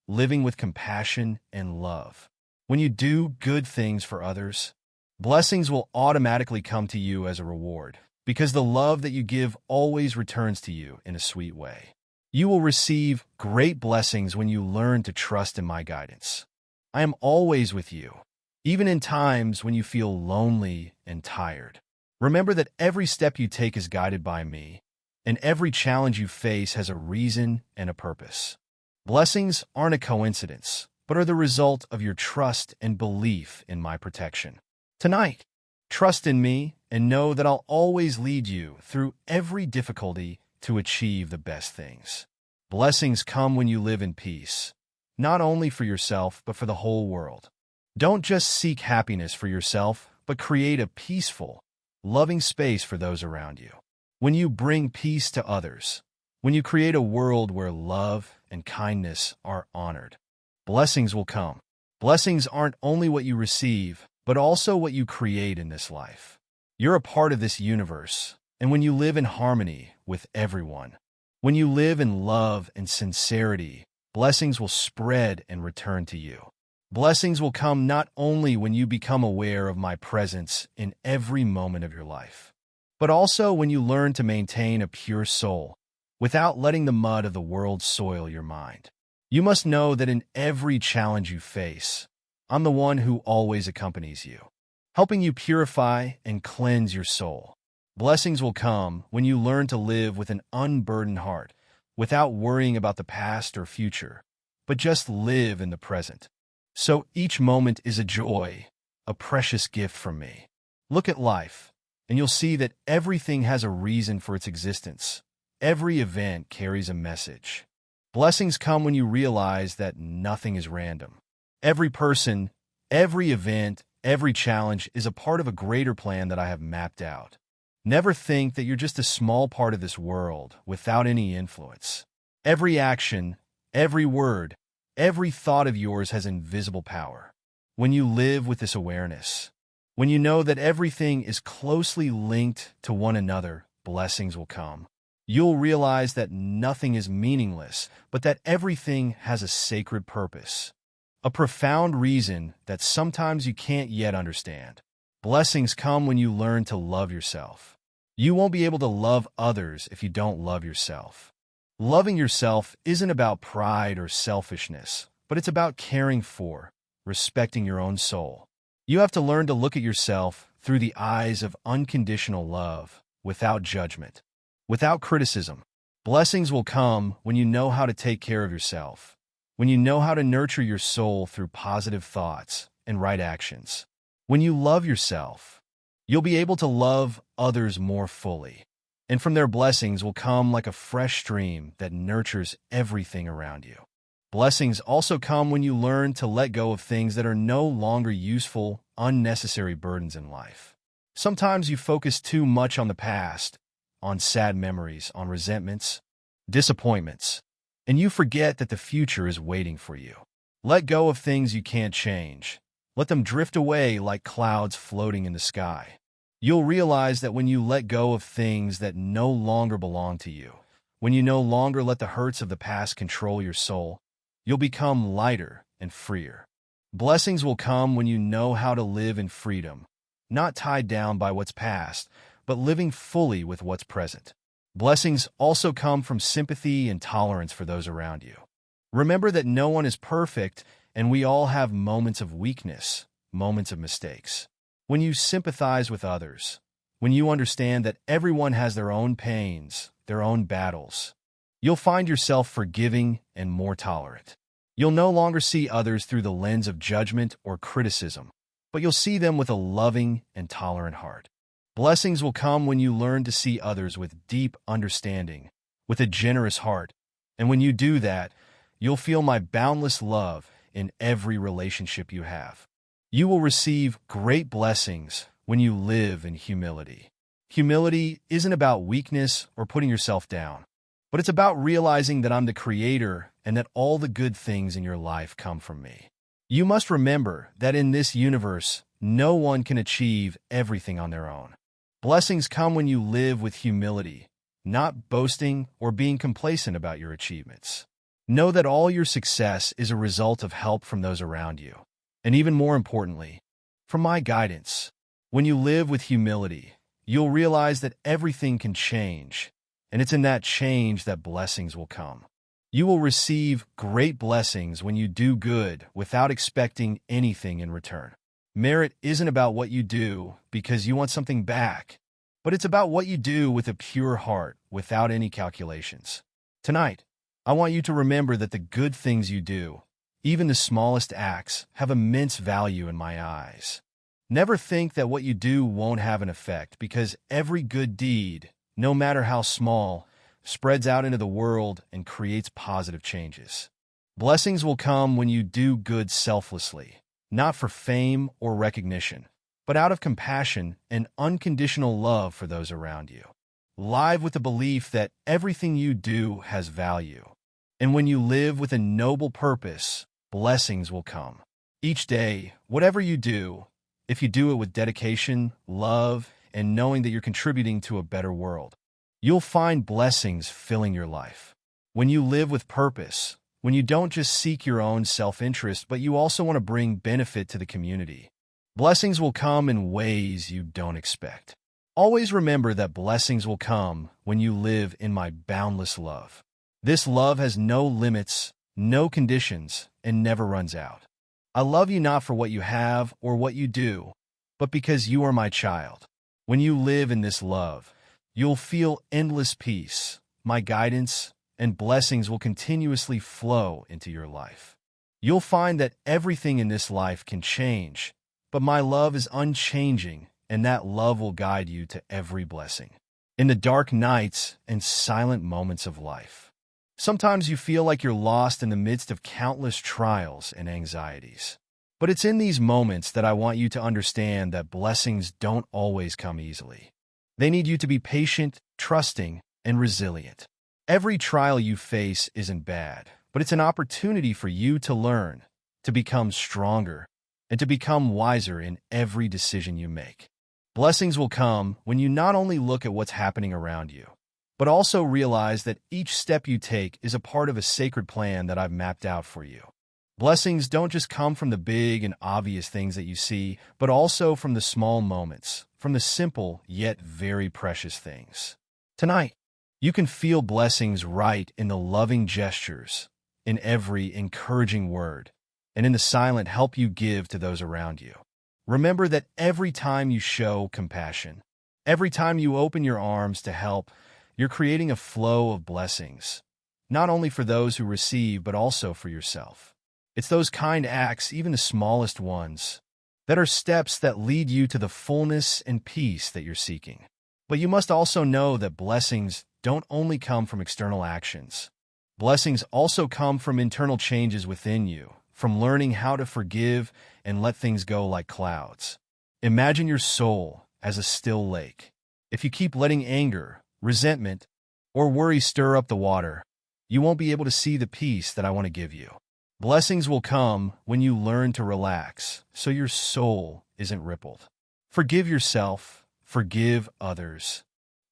living with compassion and love. When you do good things for others, blessings will automatically come to you as a reward, because the love that you give always returns to you in a sweet way. You will receive great blessings when you learn to trust in my guidance. I am always with you, even in times when you feel lonely and tired. Remember that every step you take is guided by me, and every challenge you face has a reason and a purpose. Blessings aren't a coincidence, but are the result of your trust and belief in my protection. Tonight, trust in me and know that I'll always lead you through every difficulty to achieve the best things. Blessings come when you live in peace, not only for yourself, but for the whole world. Don't just seek happiness for yourself, but create a peaceful, loving space for those around you. When you bring peace to others, when you create a world where love and kindness are honored, blessings will come. Blessings aren't only what you receive, but also what you create in this life. You're a part of this universe, and when you live in harmony with everyone, when you live in love and sincerity, blessings will spread and return to you. Blessings will come not only when you become aware of my presence in every moment of your life, but also when you learn to maintain a pure soul without letting the mud of the world soil your mind. You must know that in every challenge you face, I'm the one who always accompanies you, helping you purify and cleanse your soul. Blessings will come when you learn to live with an unburdened heart, without worrying about the past or future, but just live in the present. So each moment is a joy, a precious gift from me. Look at life, and you'll see that everything has a reason for its existence. Every event carries a message. Blessings come when you realize that nothing is random. Every person, every event, every challenge is a part of a greater plan that I have mapped out. Never think that you're just a small part of this world without any influence. Every action, every word, every thought of yours has invisible power. When you live with this awareness, when you know that everything is closely linked to one another, blessings will come. You'll realize that nothing is meaningless, but that everything has a sacred purpose. A profound reason that sometimes you can't yet understand. Blessings come when you learn to love yourself. You won't be able to love others if you don't love yourself. Loving yourself isn't about pride or selfishness, but it's about caring for, respecting your own soul. You have to learn to look at yourself through the eyes of unconditional love, without judgment, without criticism. Blessings will come when you know how to take care of yourself, when you know how to nurture your soul through positive thoughts and right actions. When you love yourself, you'll be able to love others more fully, and from their blessings will come like a fresh stream that nurtures everything around you. Blessings also come when you learn to let go of things that are no longer useful, unnecessary burdens in life. Sometimes you focus too much on the past, on sad memories, on resentments, disappointments, and you forget that the future is waiting for you. Let go of things you can't change. Let them drift away like clouds floating in the sky. You'll realize that when you let go of things that no longer belong to you, when you no longer let the hurts of the past control your soul, you'll become lighter and freer. Blessings will come when you know how to live in freedom, not tied down by what's past, but living fully with what's present. Blessings also come from sympathy and tolerance for those around you. Remember that no one is perfect, and we all have moments of weakness, moments of mistakes. When you sympathize with others, when you understand that everyone has their own pains, their own battles, you'll find yourself forgiving and more tolerant. You'll no longer see others through the lens of judgment or criticism, but you'll see them with a loving and tolerant heart. Blessings will come when you learn to see others with deep understanding, with a generous heart, and when you do that, you'll feel my boundless love in every relationship you have. You will receive great blessings when you live in humility. Humility isn't about weakness or putting yourself down, but it's about realizing that I'm the creator and that all the good things in your life come from me. You must remember that in this universe, no one can achieve everything on their own. Blessings come when you live with humility, not boasting or being complacent about your achievements. Know that all your success is a result of help from those around you. And even more importantly, from my guidance. When you live with humility, you'll realize that everything can change, and it's in that change that blessings will come. You will receive great blessings when you do good without expecting anything in return. Merit isn't about what you do because you want something back, but it's about what you do with a pure heart without any calculations. Tonight, I want you to remember that the good things you do, even the smallest acts, have immense value in my eyes. Never think that what you do won't have an effect, because every good deed, no matter how small, spreads out into the world and creates positive changes. Blessings will come when you do good selflessly, not for fame or recognition, but out of compassion and unconditional love for those around you. Live with the belief that everything you do has value. And when you live with a noble purpose, blessings will come. Each day, whatever you do, if you do it with dedication, love, and knowing that you're contributing to a better world, you'll find blessings filling your life. When you live with purpose, when you don't just seek your own self-interest, but you also want to bring benefit to the community, blessings will come in ways you don't expect. Always remember that blessings will come when you live in my boundless love. This love has no limits, no conditions, and never runs out. I love you not for what you have or what you do, but because you are my child. When you live in this love, you'll feel endless peace. My guidance and blessings will continuously flow into your life. You'll find that everything in this life can change, but my love is unchanging, and that love will guide you to every blessing. In the dark nights and silent moments of life, sometimes you feel like you're lost in the midst of countless trials and anxieties. But it's in these moments that I want you to understand that blessings don't always come easily. They need you to be patient, trusting, and resilient. Every trial you face isn't bad, but it's an opportunity for you to learn, to become stronger, and to become wiser in every decision you make. Blessings will come when you not only look at what's happening around you, but also realize that each step you take is a part of a sacred plan that I've mapped out for you. Blessings don't just come from the big and obvious things that you see, but also from the small moments, from the simple yet very precious things. Tonight, you can feel blessings right in the loving gestures, in every encouraging word, and in the silent help you give to those around you. Remember that every time you show compassion, every time you open your arms to help, you're creating a flow of blessings, not only for those who receive, but also for yourself. It's those kind acts, even the smallest ones, that are steps that lead you to the fullness and peace that you're seeking. But you must also know that blessings don't only come from external actions. Blessings also come from internal changes within you, from learning how to forgive and let things go like clouds. Imagine your soul as a still lake. If you keep letting anger, resentment, or worry stir up the water, you won't be able to see the peace that I want to give you. Blessings will come when you learn to relax, so your soul isn't rippled. Forgive yourself, forgive others,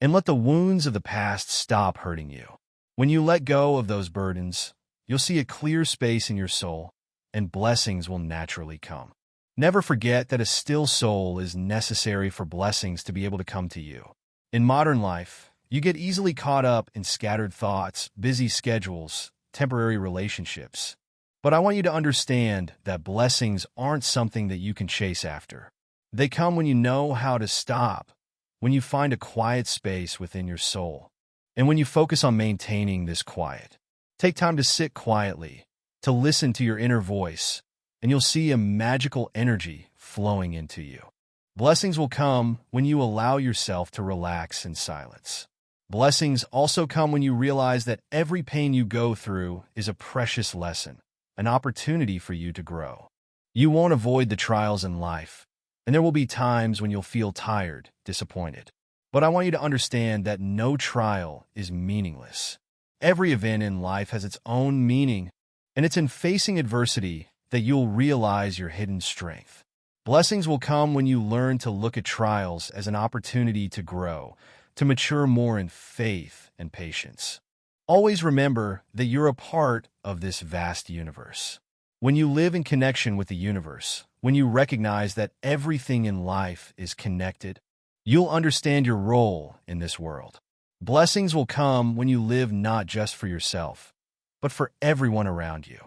and let the wounds of the past stop hurting you. When you let go of those burdens, you'll see a clear space in your soul, and blessings will naturally come. Never forget that a still soul is necessary for blessings to be able to come to you. In modern life, you get easily caught up in scattered thoughts, busy schedules, temporary relationships. But I want you to understand that blessings aren't something that you can chase after. They come when you know how to stop, when you find a quiet space within your soul, and when you focus on maintaining this quiet. Take time to sit quietly, to listen to your inner voice, and you'll see a magical energy flowing into you. Blessings will come when you allow yourself to relax in silence. Blessings also come when you realize that every pain you go through is a precious lesson, an opportunity for you to grow. You won't avoid the trials in life, and there will be times when you'll feel tired, disappointed. But I want you to understand that no trial is meaningless. Every event in life has its own meaning, and it's in facing adversity that you'll realize your hidden strength. Blessings will come when you learn to look at trials as an opportunity to grow, to mature more in faith and patience. Always remember that you're a part of this vast universe. When you live in connection with the universe, when you recognize that everything in life is connected, you'll understand your role in this world. Blessings will come when you live not just for yourself, but for everyone around you.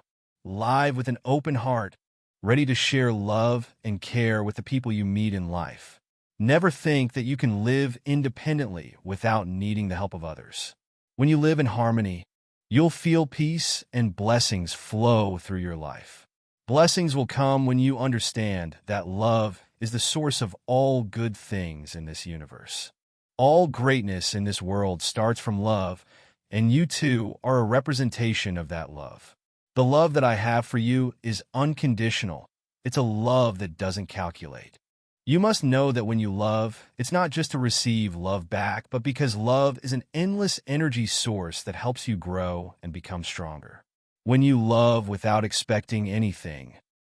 Live with an open heart, ready to share love and care with the people you meet in life. Never think that you can live independently without needing the help of others. When you live in harmony, you'll feel peace and blessings flow through your life. Blessings will come when you understand that love is the source of all good things in this universe. All greatness in this world starts from love, and you too are a representation of that love. The love that I have for you is unconditional. It's a love that doesn't calculate. You must know that when you love, it's not just to receive love back, but because love is an endless energy source that helps you grow and become stronger. When you love without expecting anything,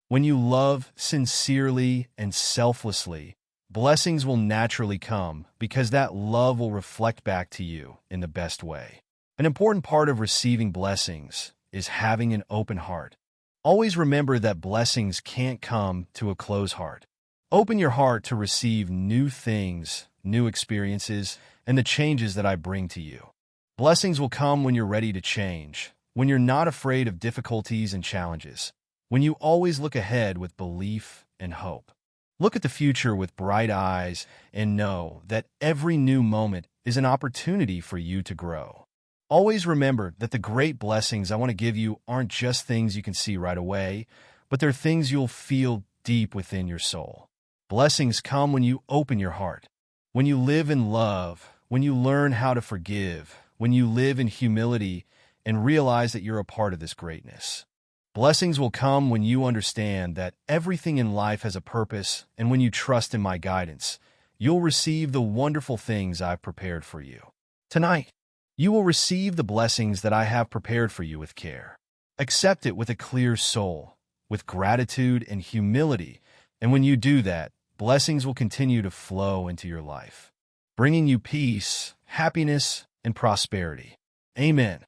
when you love sincerely and selflessly, blessings will naturally come because that love will reflect back to you in the best way. An important part of receiving blessings is having an open heart. Always remember that blessings can't come to a closed heart. Open your heart to receive new things, new experiences, and the changes that I bring to you. Blessings will come when you're ready to change, when you're not afraid of difficulties and challenges, when you always look ahead with belief and hope. Look at the future with bright eyes and know that every new moment is an opportunity for you to grow. Always remember that the great blessings I want to give you aren't just things you can see right away, but they're things you'll feel deep within your soul. Blessings come when you open your heart, when you live in love, when you learn how to forgive, when you live in humility and realize that you're a part of this greatness. Blessings will come when you understand that everything in life has a purpose, and when you trust in my guidance, you'll receive the wonderful things I've prepared for you. Tonight, you will receive the blessings that I have prepared for you with care. Accept it with a clear soul, with gratitude and humility, and when you do that, blessings will continue to flow into your life, bringing you peace, happiness, and prosperity. Amen.